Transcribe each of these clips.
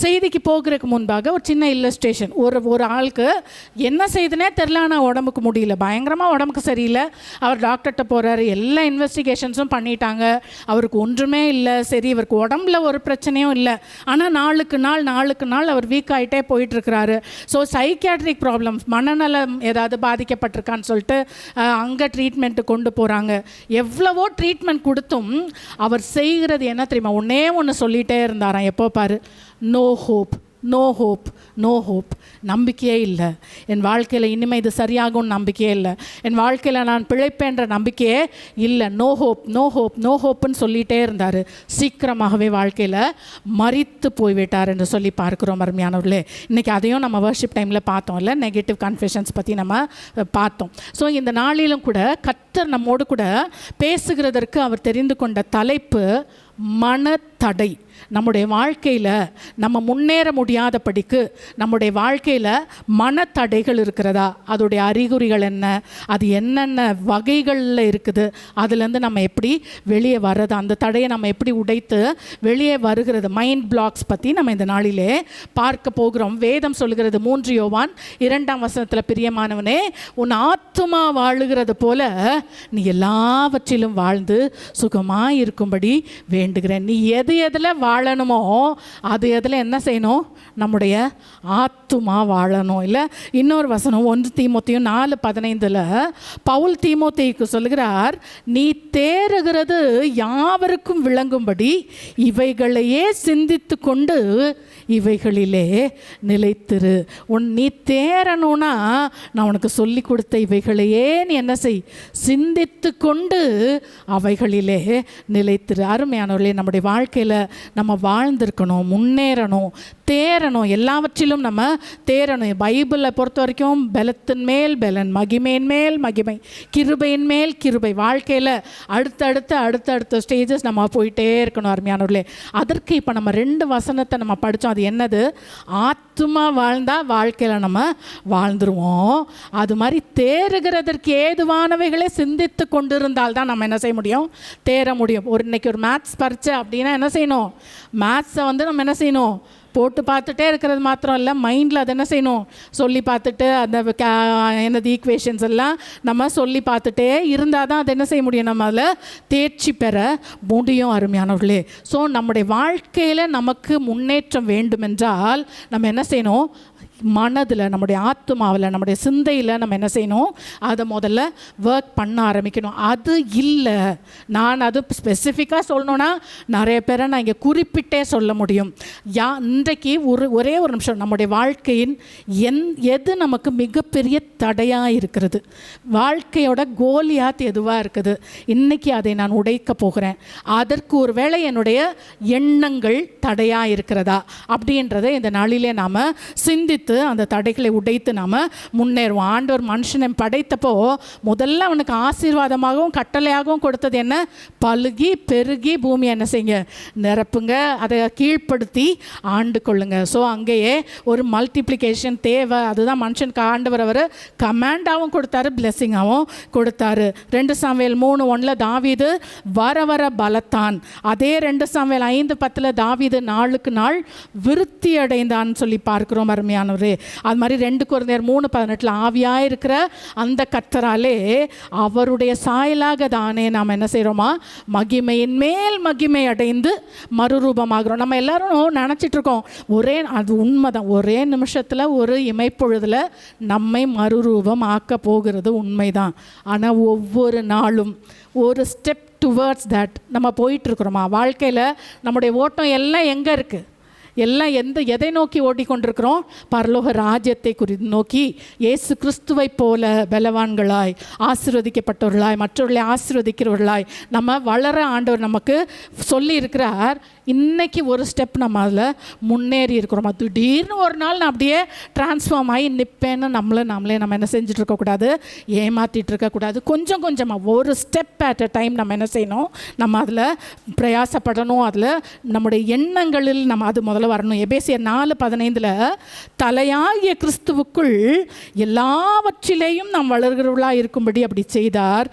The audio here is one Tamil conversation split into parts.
செய்திக்கு போகிறதுக்கு முன்பாக ஒரு சின்ன இல்லஸ்ட்ரேஷன். ஒரு ஆளுக்கு என்ன செய்துனே தெரில, ஆனால் உடம்புக்கு முடியல, பயங்கரமாக உடம்புக்கு சரியில்லை. அவர் டாக்டர்கிட்ட போகிறாரு, எல்லா இன்வெஸ்டிகேஷன்ஸும் பண்ணிட்டாங்க, அவருக்கு ஒன்றுமே இல்லை. சரி, இவருக்கு உடம்புல ஒரு பிரச்சனையும் இல்லை, ஆனால் நாளுக்கு நாள் அவர் வீக் ஆகிட்டே போயிட்டுருக்கிறாரு. ஸோ சைக்கியாட்ரிக் ப்ராப்ளம்ஸ், மனநலம் ஏதாவது பாதிக்கப்பட்டிருக்கான்னு சொல்லிட்டு அங்கே ட்ரீட்மெண்ட்டு கொண்டு போகிறாங்க. எவ்வளவோ ட்ரீட்மெண்ட் கொடுத்தும் அவர் செய்கிறது என்ன தெரியுமா? ஒன்று சொல்லிகிட்டே இருந்தாராம் எப்போ பாரு, no hope, no hope, no hope. நம்பிக்கையே இல்லை என் வாழ்க்கையில், இனிமேல் இது சரியாகும்னு நம்பிக்கையே இல்லை, என் வாழ்க்கையில் நான் பிழைப்பேன்ற நம்பிக்கையே இல்லை, no hope, no hope, no ஹோப்புன்னு சொல்லிகிட்டே இருந்தார். சீக்கிரமாகவே வாழ்க்கையில் மரித்து போய்விட்டார் என்று சொல்லி பார்க்குறோம் அருமையானவர்களே. இன்றைக்கி அதையும் நம்ம வர்ஷிப் டைமில் பார்த்தோம் இல்லை, நெகட்டிவ் கன்ஃபெஷன்ஸ் பற்றி நம்ம பார்த்தோம். ஸோ இந்த நாளிலும் கூட கர்த்தர் நம்மோடு கூட பேசுகிறதற்கு அவர் தெரிந்து கொண்ட தலைப்பு மனத்தடை. நம்முடைய வாழ்க்கையில் நம்ம முன்னேற முடியாதபடிக்கு நம்முடைய வாழ்க்கையில் மனத்தடைகள் இருக்கிறதா, அதோடைய அறிகுறிகள் என்ன, அது என்னென்ன வகைகளில் இருக்குது, அதுலேருந்து நம்ம எப்படி வெளியே வர்றது, அந்த தடையை நம்ம எப்படி உடைத்து வெளியே வருகிறது, மைண்ட் பிளாக்ஸ் பற்றி நம்ம இந்த நாளிலே பார்க்க போகிறோம். வேதம் சொல்கிறது 3 யோவான் 2 பிரியமானவனே, உன் ஆத்துமா வாழுகிறது போல நீ எல்லாவற்றிலும் வாழ்ந்து சுகமாக இருக்கும்படி வேண்டுகிறேன். நீ எதில் வாழணுமோ அது எதில் என்ன செய்யணும்? நம்முடைய ஆத்துமா வாழணும். இல்லை, இன்னொரு வசனம் 1 தீமோத்தேயு 4:15 பவுல் தீமோத்தேயுக்கு சொல்கிறார், நீ தேறுகிறது யாவருக்கும் விளங்கும்படி இவைகளையே சிந்தித்து கொண்டு இவைகளிலே நிலைத்திரு. நீ தேரணும்னா நான் உனக்கு சொல்லி கொடுத்த இவைகளையே நீ என்ன செய், சிந்தித்து கொண்டு அவைகளிலே நிலைத்திரு. அருமையானவர்களே, நம்முடைய வாழ்க்கையில் நம்ம வாழ்ந்திருக்கணும், முன்னேறணும், தேரணும், எல்லாவற்றிலும் நம்ம தேரணும். பைபிளை பொறுத்த வரைக்கும் பலத்தின் மேல் பலன், மகிமையின் மேல் மகிமை, கிருபையின் மேல் கிருபை. வாழ்க்கையில் அடுத்தடுத்த ஸ்டேஜஸ் நம்ம போயிட்டே இருக்கணும் அருமையானவர்களே. அதற்கு இப்போ நம்ம 2 வசனத்தை நம்ம படித்தோம். அது என்னது? ஆத்துமா வாழ்ந்தால் வாழ்க்கையில் நம்ம வாழ்ந்துருவோம். அது மாதிரி தேறுகிறதற்கு ஏதுவானவைகளே சிந்தித்து கொண்டிருந்தால் தான் நம்ம என்ன செய்ய முடியும்? தேர முடியும். இன்னைக்கு ஒரு மேத்ஸ் பரீட்சை அப்படின்னா என்ன செய்யணும்? மேத்ஸை நம்ம என்ன செய்யணும்? போட்டு பார்த்துட்டே இருக்கிறது மாத்திரம் இல்லை, மைண்டில் அதை என்ன செய்யணும்? சொல்லி பார்த்துட்டு அந்த என்னது ஈக்குவேஷன்ஸ் எல்லாம் நம்ம சொல்லி பார்த்துட்டே இருந்தால் தான் அதை என்ன செய்ய முடியும்? நம்ம அதில் தேர்ச்சி பெற முடியும் அருமையானவர்களே. ஸோ நம்முடைய வாழ்க்கையில் நமக்கு முன்னேற்றம் வேண்டுமென்றால் நம்ம என்ன செய்யணும்? மனதில், நம்முடைய ஆத்துமாவில், நம்முடைய சிந்தையில் நம்ம என்ன செய்யணும்? அதை முதல்ல ஒர்க் பண்ண ஆரம்பிக்கணும். அது இல்லை, நான் அது ஸ்பெசிஃபிக்காக சொல்லணுன்னா நிறைய பேரை நான் இங்கே குறிப்பிட்டே சொல்ல முடியும். இன்றைக்கு ஒரே ஒரு நிமிஷம், நம்முடைய வாழ்க்கையின் எது நமக்கு மிகப்பெரிய தடையாக இருக்கிறது, வாழ்க்கையோட கோலியாத் எதுவாக இருக்குது, இன்றைக்கி அதை நான் உடைக்க போகிறேன். அதற்கு ஒரு வேளை என்னுடைய எண்ணங்கள் தடையாக இருக்கிறதா அப்படின்றத இந்த நாளிலே நாம் சிந்தித்து அந்த தடைகளை உடைத்து நாம் முன்னேறுவோம். ஆண்டவர் மனுஷனை படைத்தப்போ முதல்ல அவனுக்கு ஆசீர்வாதமாகவும் கட்டளையாகவும் கொடுத்தது என்ன? பலுகி பெருகி பூமியை என்ன செய்யுங்க? நிரப்புங்க, அதை கீழ்ப்படுத்தி ஆண்டு கொள்ளுங்க. ஸோ அங்கேயே ஒரு மல்டிப்ளிகேஷன் தேவை. அதுதான் மனுஷனுக்கு ஆண்டவர் அவர் கமாண்டாகவும் கொடுத்தாரு, பிளெஸிங்காகவும் கொடுத்தாரு. 2 சாமுவேல் 3:1 தாவீது வர பலத்தான். அதே 2 சாமுவேல் 5:10 தாவீது நாளுக்கு நாள் விருத்தி அடைந்தான்னு சொல்லி பார்க்கிறோம் அருமையான. அது மாதிரி 2 கொரிந்தியர் 3:18 ஆவியாக இருக்கிற அந்த கர்த்தராலே அவருடைய சாயலாக தானே நாம் என்ன செய்கிறோமா? மகிமையின் மேல் மகிமை அடைந்து மறுரூபமாகிறோம். நம்ம எல்லாரும் நினச்சிட்டு இருக்கோம், அது உண்மைதான், ஒரே நிமிஷத்தில் ஒரு இமைப்பொழுதில் நம்மை மறுரூபம் ஆக்க போகிறது உண்மைதான். ஆனால் ஒவ்வொரு நாளும் ஒரு ஸ்டெப் டுவர்ட்ஸ் தட் நம்ம போயிட்டுருக்குறோமா? வாழ்க்கையில் நம்முடைய ஓட்டம் எல்லாம் எங்கே இருக்குது? எல்லாம் எதை நோக்கி ஓடிக்கொண்டிருக்கிறோம்? பரலோக ராஜ்யத்தை நோக்கி, இயேசு கிறிஸ்துவை போல பலவான்களாய், ஆசீர்வதிக்கப்பட்டவர்களாய், மற்றவர்களை ஆசீர்வதிக்கிறவர்களாய் நம்ம வளர ஆண்டவர் நமக்கு சொல்லி இருக்கிறார். இன்றைக்கி ஒரு ஸ்டெப் நம்ம அதில் முன்னேறி இருக்கிறோம். திடீர்னு ஒரு நாள் நான் அப்படியே டிரான்ஸ்ஃபார்ம் ஆகி நிற்பேன்னு நம்மளே நம்ம என்ன செஞ்சுட்டு இருக்கக்கூடாது, ஏமாற்றிட்டு இருக்கக்கூடாது. கொஞ்சம் கொஞ்சமாக ஒரு ஸ்டெப் அட் அ டைம் நம்ம என்ன செய்யணும்? நம்ம அதில் பிரயாசப்படணும். அதில் நம்முடைய எண்ணங்களில் நம்ம அது முதல்ல வரணும். எபேசியர் 4:15 தலையாகிய கிறிஸ்துவுக்குள் எல்லாவற்றிலேயும் நாம் வளர்கிறவர்களாக இருக்கும்படி அப்படி செய்தார்.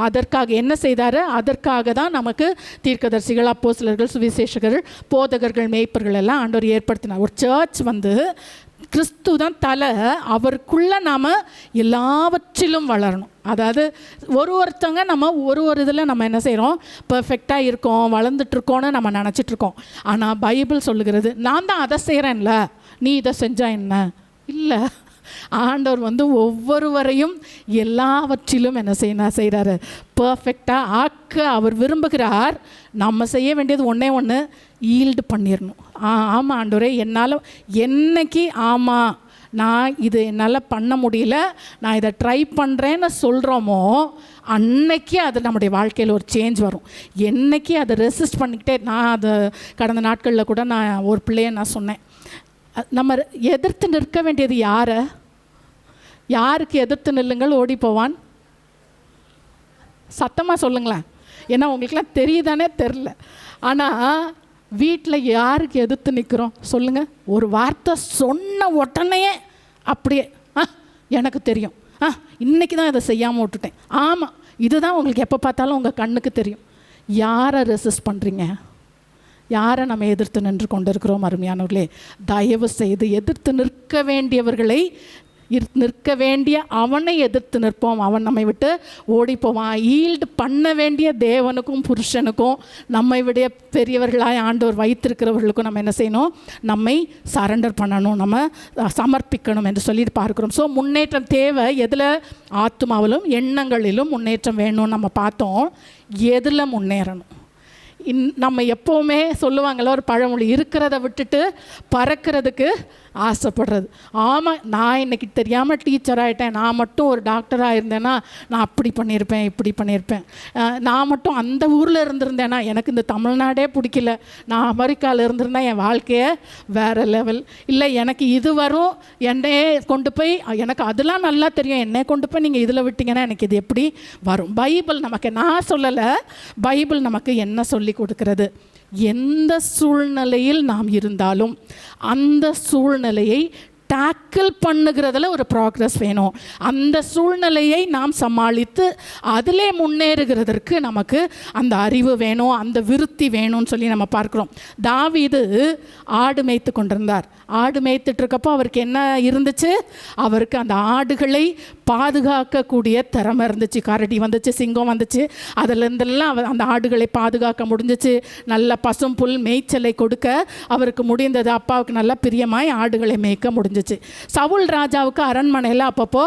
அதற்காக என்ன செய்தார்? அதற்காக தான் நமக்கு தீர்க்கதரிசிகள், அப்போஸ்தலர்கள், சுவிசேஷகர்கள் அப்போஸ்தலர்கள், போதகர்கள், மேய்ப்பர்கள் எல்லாம் ஆண்டவர் ஏற்படுத்தினார். ஒரு சர்ச் வந்து கிறிஸ்து தான் தலை, அவருக்குள்ளே நாம் எல்லாவற்றிலும் வளரணும். அதாவது ஒருத்தவங்க நம்ம ஒரு இதில் நம்ம என்ன செய்கிறோம், பர்ஃபெக்டாக இருக்கோம், வளர்ந்துட்டுருக்கோன்னு நம்ம நினச்சிட்ருக்கோம். ஆனால் பைபிள் சொல்லுகிறது, நான் தான் அதை செய்கிறேன்ல, நீ இதை செஞ்சால் என்ன? இல்லை, ஆண்டவர் வந்து ஒவ்வொருவரையும் எல்லாவற்றிலும் என்ன செய்கிறாரு, பர்ஃபெக்டாக ஆக்க அவர் விரும்புகிறார். நம்ம செய்ய வேண்டியது ஒன்று ஈல்டு பண்ணிடணும். ஆமாம் ஆண்டவரே, என்னால் என்னைக்கு ஆமாம் நான் இது என்னால் பண்ண முடியல, நான் இதை ட்ரை பண்ணுறேன்னு சொல்கிறோமோ அன்னைக்கு அது நம்முடைய வாழ்க்கையில் ஒரு சேஞ்ச் வரும். என்றைக்கு அதை ரெசிஸ்ட் பண்ணிக்கிட்டே, நான் அதை கடந்த நாட்களில் கூட நான் ஒரு பிள்ளையை நான் சொன்னேன், நம்ம எதிர்த்து நிற்க வேண்டியது யாருக்கு எதிர்த்து நில்லுங்கள் ஓடி போவான்? சத்தமாக சொல்லுங்களேன், ஏன்னா உங்களுக்குலாம் தெரியுதானே தெரில. ஆனால் வீட்டில் யாருக்கு எதிர்த்து நிற்கிறோம் சொல்லுங்கள். ஒரு வார்த்தை சொன்ன உடனே அப்படியே எனக்கு தெரியும், இன்றைக்கி தான் இதை செய்யாமல் விட்டுட்டேன். ஆமாம், இதுதான் உங்களுக்கு எப்போ பார்த்தாலும் உங்கள் கண்ணுக்கு தெரியும். யாரை ரெசிஸ்ட் பண்ணுறீங்க? யாரை நம்ம எதிர்த்து நின்று கொண்டு இருக்கிறோம்? அருமையானவர்களே, தயவு செய்து எதிர்த்து நிற்க வேண்டியவர்களை, நிற்க வேண்டிய அவனை எதிர்த்து நிற்போம். அவன் நம்மை விட்டு ஓடி போவான். ஈல்டு பண்ண வேண்டிய தேவனுக்கும் புருஷனுக்கும், நம்மை விட பெரியவர்களாய் ஆண்டவர் வைத்திருக்கிறவர்களுக்கும் நம்ம என்ன செய்யணும், நம்மை சரண்டர் பண்ணணும், நம்ம சமர்ப்பிக்கணும் என்று சொல்லிட்டு பார்க்குறோம். ஸோ முன்னேற்றம் தேவை. எதில்? ஆத்துமாவிலும் எண்ணங்களிலும் முன்னேற்றம் வேணும்னு நம்ம பார்த்தோம். எதில் முன்னேறணும்? நம்ம எப்போவுமே சொல்லுவாங்கள்ல ஒரு பழமொழி, இருக்கிறத விட்டுட்டு பறக்கிறதுக்கு ஆசைப்படுறது. ஆமாம், நான் இன்றைக்கி தெரியாமல் டீச்சர் ஆகிட்டேன், நான் மட்டும் ஒரு டாக்டராக இருந்தேன்னா நான் அப்படி பண்ணியிருப்பேன், இப்படி பண்ணியிருப்பேன். நான் மட்டும் அந்த ஊரில் இருந்திருந்தேன்னா, எனக்கு இந்த தமிழ்நாடே பிடிக்கல, நான் அமெரிக்காவில் இருந்திருந்தேன், என் வாழ்க்கையை வேறு லெவல். இல்லை, எனக்கு இது வரும், என்னையே கொண்டு போய், எனக்கு அதெல்லாம் நல்லா தெரியும், என்னை கொண்டு போய் நீங்கள் இதில் விட்டிங்கன்னா எனக்கு இது எப்படி வரும்? பைபிள் நமக்கு, நான் சொல்லலை, பைபிள் நமக்கு என்ன சொல்லி கொடுக்கிறது? எந்த சூழ்நிலையில் நாம் இருந்தாலும் அந்த சூழ்நிலையை டேக்கிள் பண்ணுகிறதுல ஒரு ப்ராக்ரஸ் வேணும். அந்த சூழ்நிலையை நாம் சமாளித்து அதிலே முன்னேறுகிறதற்கு நமக்கு அந்த அறிவு வேணும், அந்த விருத்தி வேணும்னு சொல்லி நம்ம பார்க்குறோம். தாவீது ஆடு மேய்த்து கொண்டிருந்தார். ஆடு மேய்த்துட்டு இருக்கப்போ அவருக்கு என்ன இருந்துச்சு? அவருக்கு அந்த ஆடுகளை பாதுகாக்கக்கூடிய திறமை இருந்துச்சு. கரடி வந்துச்சு, சிங்கம் வந்துச்சு, அதிலிருந்தெல்லாம் அந்த ஆடுகளை பாதுகாக்க முடிஞ்சிச்சு. நல்ல பசும் புல் மேய்ச்சலை கொடுக்க அவருக்கு முடிந்தது. அப்பாவுக்கு நல்ல பிரியமாய் ஆடுகளை மேய்க்க முடிஞ்சிச்சு. சவுல் ராஜாவுக்கு அரண்மனையில் அப்பப்போ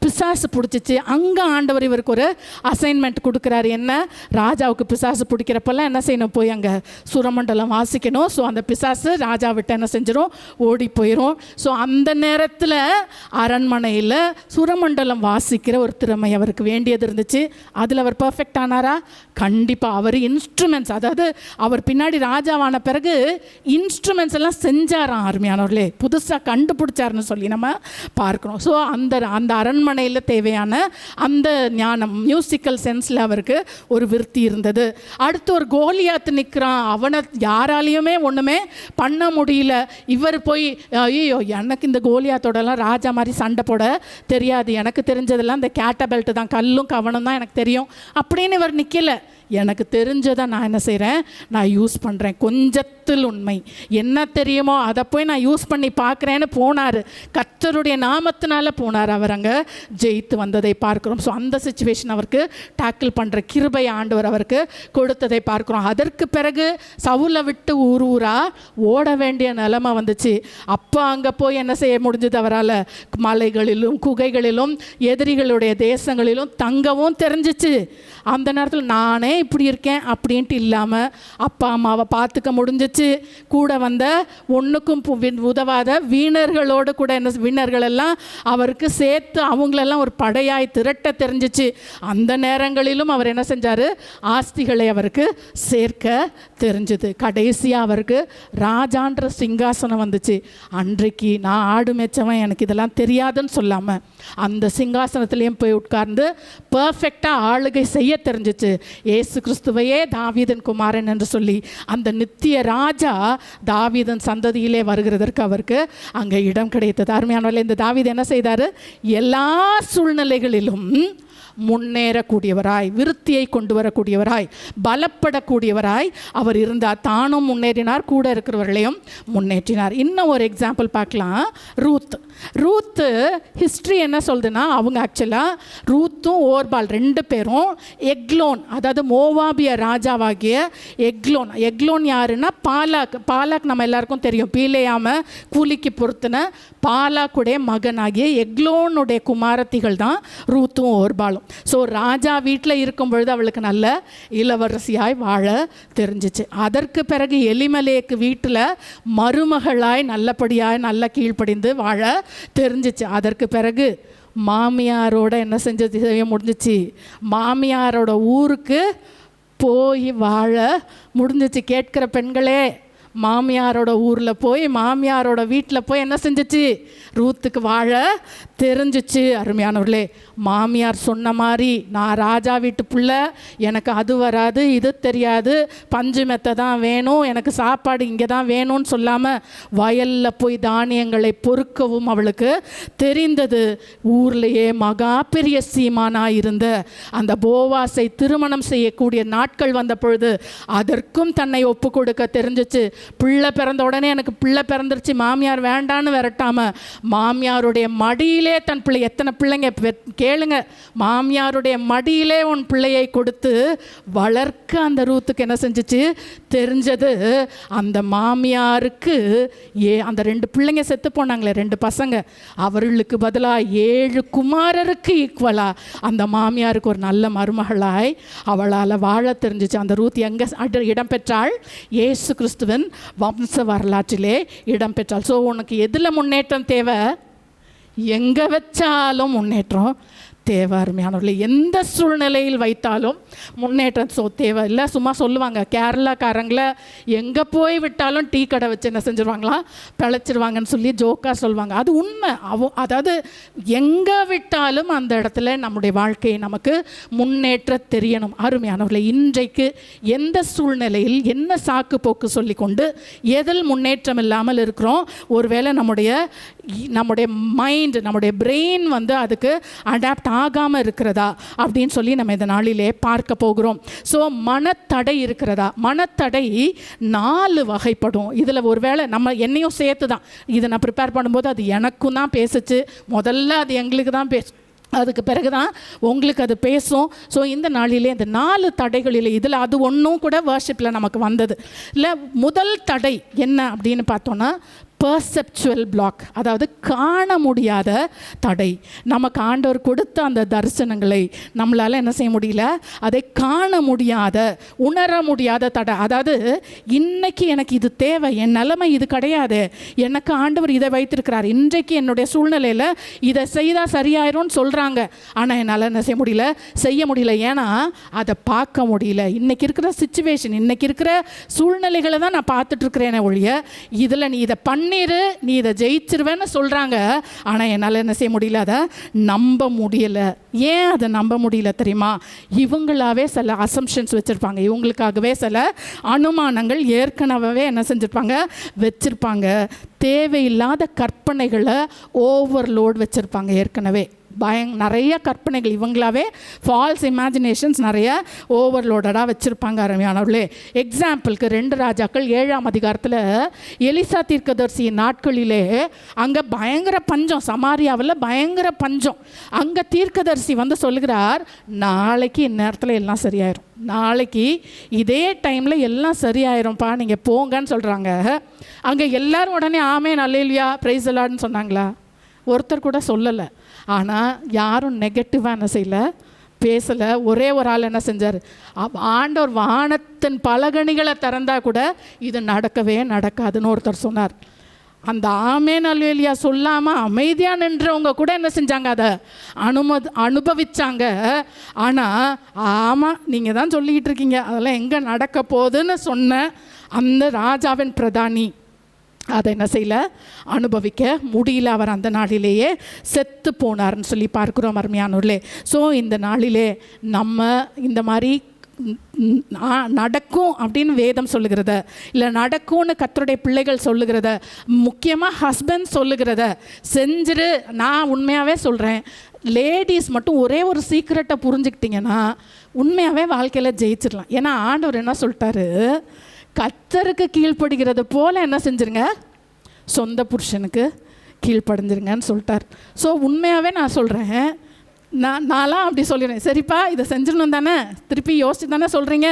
பிசாசு பிடிச்சிச்சு. அங்கே ஆண்டவர் இவருக்கு ஒரு அசைன்மெண்ட் கொடுக்குறாரு. என்ன? ராஜாவுக்கு பிசாசு பிடிக்கிறப்பெல்லாம் என்ன செய்யணும்? போய் அங்கே சுரமண்டலம் வாசிக்கணும். ஸோ அந்த பிசாசு ராஜா விட்டு என்ன செஞ்சிடும்? ஓடி போயிடும். ஸோ அந்த நேரத்தில் அரண்மனையில் சுரமண்டலம் வாசிக்கிற ஒரு திறமை அவருக்கு வேண்டியது இருந்துச்சு. அதில் அவர் பர்ஃபெக்ட் ஆனாரா? கண்டிப்பாக. அவர் இன்ஸ்ட்ருமெண்ட்ஸ், அதாவது அவர் பின்னாடி ராஜாவான பிறகு இன்ஸ்ட்ருமெண்ட்ஸ் எல்லாம் செஞ்சாராம். அருமையானவர்களே, புதுசாக கண்டுபிடிச்சாருன்னு சொல்லி நம்ம பார்க்குறோம். ஸோ அந்த அரண்மனையில் தேவையான அந்த ஞானம், மியூசிக்கல் சென்ஸில் அவருக்கு ஒரு விருத்தி இருந்தது. அடுத்து ஒரு கோலியாத்து நிற்கிறான், அவனை யாராலையுமே ஒன்றுமே பண்ண முடியல. இவர் போய், ஐயோ எனக்கு இந்த கோலியாத்தோடலாம் ராஜா மாதிரி சண்டை போட தெரியாது, எனக்கு தெரிஞ்சதெல்லாம் இந்த கேட்ட பெல்ட்டு தான், கல்லும் கவனம் தான் எனக்கு தெரியும் அப்படின்னு இவர் நிற்கலை. எனக்கு தெரிஞ்சதை நான் என்ன செய்கிறேன்? நான் யூஸ் பண்ணுறேன். கொஞ்சத்தில் உண்மை என்ன தெரியுமோ அதை போய் நான் யூஸ் பண்ணி பார்க்குறேன்னு போனார். கர்த்தருடைய நாமத்தினால போனார். அவர் அங்கே ஜெயித்து வந்ததை பார்க்குறோம். ஸோ அந்த சிச்சுவேஷன் அவருக்கு டேக்கிள் பண்ணுற கிருபை ஆண்டவர் அவருக்கு கொடுத்ததை பார்க்குறோம். அதற்கு பிறகு சவுலை விட்டு ஊராக ஓட வேண்டிய நிலைமை வந்துச்சு. அப்போ அங்கே போய் என்ன செய்ய முடிஞ்சது? அவரால் மலைகளிலும் குகைகளிலும் எதிரிகளுடைய தேசங்களிலும் தங்கவும் தெரிஞ்சிச்சு. அந்த நேரத்தில் நானே இப்படி இருக்கேன் அப்படின்ட்டு இல்லாமல் அப்பா அம்மாவை பார்த்துக்க முடிஞ்சிச்சு. கூட வந்த ஒன்றுக்கும் உதவாத வீணர்களோடு கூட என்ன வீணர்கள் எல்லாம் அவருக்கு சேர்த்து அவங்களெல்லாம் ஒரு படையாய் திரட்ட தெரிஞ்சிச்சு. அந்த நேரங்களிலும் அவர் என்ன செஞ்சார்? ஆஸ்திகளை அவருக்கு சேர்க்க தெரிஞ்சுது. கடைசியாக அவருக்கு ராஜான்ற சிங்காசனம் வந்துச்சு. அன்றைக்கு நான் ஆடு மேய்ச்சவன், எனக்கு இதெல்லாம் தெரியாதுன்னு சொல்லாமல் அந்த சிங்காசனத்துலேயும் போய் உட்கார்ந்து பர்ஃபெக்டாக ஆளுகை செய்ய தெரிஞ்சிச்சு. இயேசு கிறிஸ்துவையே தாவீதின் குமாரன் என்று சொல்லி அந்த நித்திய ராஜா தாவீதின் சந்ததியிலே வருகிறதற்கு அவருக்கு அங்கே இடம் கிடைத்தது. அருமையானவர்களே, இந்த தாவீது என்ன செய்தார்? எல்லா சூழ்நிலைகளிலும் முன்னேறக்கூடியவராய், விருத்தியை கொண்டு வரக்கூடியவராய், பலப்படக்கூடியவராய் அவர் இருந்தார். தானும் முன்னேறினார், கூட இருக்கிறவர்களையும் முன்னேற்றினார். இன்னும் ஒரு எக்ஸாம்பிள் பார்க்கலாம். ரூத்து ஹிஸ்ட்ரி என்ன சொல்லுதுன்னா, அவங்க ஆக்சுவலாக ரூத்தும் ஓர்பால் 2 பேரும் எக்லோன், அதாவது மோவாபிய ராஜாவாகிய எக்லோன் யாருன்னா பாலாக் நம்ம எல்லாருக்கும் தெரியும். பீலேயாம கூலிக்கு பொறுத்தின பாலாக்குடைய மகனாகிய எக்லோனுடைய குமாரத்திகள் தான் ரூத்தும் ஓர்பாலும். ஸோ ராஜா வீட்டில் இருக்கும் பொழுது அவளுக்கு நல்ல இளவரசியாய் வாழ தெரிஞ்சிச்சு. அதற்கு பிறகு எலிமலேக்கு வீட்டில் மருமகளாய் நல்லபடியாய் நல்ல கீழ்ப்படிந்து வாழ தெரிஞ்சிச்சு. அதற்கு பிறகு மாமியாரோட என்ன செய்ய முடிஞ்சிச்சு, மாமியாரோட ஊருக்கு போய் வாழ முடிஞ்சிச்சு. கேட்கிற பெண்களே, மாமியாரோட ஊரில் போய் மாமியாரோட வீட்டில் போய் என்ன செஞ்சிச்சு, ரூத்துக்கு வாழ தெரிஞ்சிச்சு. அருமையானவர்களே, மாமியார் சொன்ன மாதிரி நான் ராஜா வீட்டு பிள்ளை, எனக்கு அது வராது இது தெரியாது, பஞ்சு மெத்தை தான் வேணும், எனக்கு சாப்பாடு இங்கே தான் வேணும்னு சொல்லாமல் வயலில் போய் தானியங்களை பொறுக்கவும் அவளுக்கு தெரிந்தது. ஊர்லேயே மகா பெரிய சீமானாக இருந்த அந்த போவாசை திருமணம் செய்யக்கூடிய நாட்கள் வந்த பொழுது அதற்கும் தன்னை ஒப்பு கொடுக்க தெரிஞ்சிச்சு. பிள்ளை பிறந்த உடனே எனக்கு பிள்ளை பிறந்துருச்சு, மாமியார் வேண்டான்னு விரட்டாம மாமியாருடைய மடியிலே தன் பிள்ளை, எத்தனை பிள்ளைங்க கேளுங்க, மாமியாருடைய மடியிலே உன் பிள்ளையை கொடுத்து வளர்க்க அந்த ரூத்துக்கு என்ன செஞ்சிச்சு தெரிஞ்சது. அந்த மாமியாருக்கு அந்த 2 பிள்ளைங்க செத்து போனாங்களே, 2 பசங்க, அவர்களுக்கு பதிலாக 7 குமாரருக்கு ஈக்குவலா அந்த மாமியாருக்கு ஒரு நல்ல மருமகளாய் அவளால் வாழ தெரிஞ்சிச்சு. அந்த ரூத் எங்கே இடம் பெற்றாள்? இயேசு கிறிஸ்துவின் வம்ச வரலாற்றிலே இடம் பெற்றாள். ஸோ உனக்கு எதில் முன்னேற்றம் தேவை? எங்கே வச்சாலும் முன்னேற்றம் தேவை. அருமையானவர்களே, எந்த சூழ்நிலையில் வைத்தாலும் முன்னேற்றம் தேவை. இல்லை சும்மா சொல்லுவாங்க, கேரளாக்காரங்களை எங்கே போய் விட்டாலும் டீ கடை வச்சு என்ன செஞ்சுருவாங்களா, பிழைச்சிருவாங்கன்னு சொல்லி ஜோக்காக சொல்லுவாங்க. அது உண்மை. அதாவது எங்கே விட்டாலும் அந்த இடத்துல நம்முடைய வாழ்க்கையை நமக்கு முன்னேற்ற தெரியணும். அருமையானவர்களே, இன்றைக்கு எந்த சூழ்நிலையில் என்ன சாக்கு போக்கு சொல்லி கொண்டு எதில் முன்னேற்றம் இல்லாமல் இருக்கிறோம்? ஒருவேளை நம்முடைய மைண்ட், நம்முடைய பிரெயின் அதுக்கு அடாப்ட் ஆகாமல் இருக்கிறதா அப்படின்னு சொல்லி நம்ம இந்த நாளிலே பார்க்க போகிறோம். ஸோ மனத்தடை இருக்கிறதா? மனத்தடை 4 வகைப்படும். இதில் ஒருவேளை நம்ம என்னையும் சேர்த்து தான் இதை நான் ப்ரிப்பேர் பண்ணும்போது அது எனக்கும் தான் பேசுச்சு. முதல்ல அது எங்களுக்கு தான் அதுக்கு பிறகு தான் உங்களுக்கு அது பேசும். ஸோ இந்த நாளிலே இந்த 4 தடைகளில் இதில் அது ஒன்றும் கூட வர்ஷிப்பில் நமக்கு வந்தது இல்லை. முதல் தடை என்ன அப்படின்னு பார்த்தோன்னா பர்செப்சுவல் பிளாக், அதாவது காண முடியாத தடை. நமக்கு ஆண்டவர் கொடுத்த அந்த தரிசனங்களை நம்மளால் என்ன செய்ய முடியல, அதை காண முடியாத, உணர முடியாத தடை. அதாவது இன்னைக்கு எனக்கு இது தேவை, என் நிலைமை இது கிடையாது, எனக்கு ஆண்டவர் இதை வைத்திருக்கிறார், இன்றைக்கு என்னுடைய சூழ்நிலையில் இதை செய்தால் சரியாயிரும்னு சொல்கிறாங்க, ஆனால் என்னால் என்ன செய்ய முடியல. ஏன்னா அதை பார்க்க முடியல. இன்றைக்கி இருக்கிற சிச்சுவேஷன், இன்றைக்கி இருக்கிற சூழ்நிலைகளை தான் நான் பார்த்துட்ருக்கிறேனே ஒழிய இதில் நீ இதை நீ இதை ஜெயிச்சிருவேன்னு சொல்கிறாங்க, ஆனால் என்னால் என்ன செய்ய முடியல, அதை நம்ப முடியலை. ஏன் அதை நம்ப முடியல தெரியுமா? இவங்களாவே சில அசம்ஷன்ஸ் வச்சுருப்பாங்க, இவங்களுக்காகவே சில அனுமானங்கள் ஏற்கனவே என்ன செஞ்சுருப்பாங்க, வச்சுருப்பாங்க. தேவையில்லாத கற்பனைகளை ஓவர்லோட் வச்சுருப்பாங்க. ஏற்கனவே நிறைய கற்பனைகள், இவங்களாவே ஃபால்ஸ் இமேஜினேஷன்ஸ் நிறைய ஓவர்லோடடாக வச்சுருப்பாங்க. அருமையானவர்களே, எக்ஸாம்பிளுக்கு 2 ராஜாக்கள் 7ஆம் அதிகாரத்தில் எலிசா தீர்க்கதரிசியின் நாட்களிலே அங்கே பயங்கர பஞ்சம், சமாரியாவில் பயங்கர பஞ்சம். அங்கே தீர்க்கதரிசி சொல்லுகிறார், நாளைக்கு இந்நேரத்தில் எல்லாம் சரியாயிரும், நாளைக்கு இதே டைமில் எல்லாம் சரியாயிரும்ப்பா, நீங்கள் போங்கன்னு சொல்கிறாங்க. அங்கே எல்லோரும் உடனே ஆமென் அல்லேலூயா பிரைஸ் தி லார்ட்னு சொன்னாங்களா? ஒருத்தர் கூட சொல்லலை. ஆனால் யாரும் நெகட்டிவாக என்ன செய்யலை, பேசலை. ஒரே ஒரு ஆள் என்ன செஞ்சார், ஆண்டவர் வானத்தின் பலகணிகளை திறந்தா கூட இது நடக்கவே நடக்காதுன்னு ஒருத்தர் சொன்னார். அந்த ஆமென் அல்லேலூயா சொல்லாமல் அமைதியாக நின்றவங்க கூட என்ன செஞ்சாங்க, அதை அனுபவிச்சாங்க. ஆனால் ஆமாம் நீங்கள் தான் சொல்லிக்கிட்டு இருக்கீங்க, அதெல்லாம் எங்கே நடக்க போகுதுன்னு சொன்ன அந்த ராஜாவின் பிரதானி அதை என்ன செய்யல, அனுபவிக்க முடியல. அவர் அந்த நாளிலேயே செத்து போனார்னு சொல்லி பார்க்குறோம். அருமையானவர்களே, ஸோ இந்த நாளிலே நம்ம இந்த மாதிரி நடக்கும் அப்படின்னு வேதம் சொல்லுகிறத, இல்லை நடக்கும்னு கர்த்தருடைய பிள்ளைகள் சொல்லுகிறத, முக்கியமாக ஹஸ்பண்ட் சொல்லுகிறத செஞ்சிரு. நான் உண்மையாகவே சொல்கிறேன், லேடிஸ் மட்டும் ஒரே ஒரு சீக்ரெட்டை புரிஞ்சுக்கிட்டிங்கன்னா உண்மையாகவே வாழ்க்கையில் ஜெயிச்சிடலாம். ஏன்னா ஆண்டவர் என்ன சொல்லிட்டாரு, கர்த்தருக்கு கீழ்ப்படுகிறது போல் என்ன செஞ்சுருங்க, சொந்த புருஷனுக்கு கீழ்ப்படைஞ்சிருங்கன்னு சொல்லிட்டார். ஸோ உண்மையாகவே நான் சொல்கிறேன், நான்லாம் அப்படி சொல்லிடுறேன், சரிப்பா இதை செஞ்சிடணும் தானே, திருப்பி யோசிச்சு தானே சொல்கிறீங்க,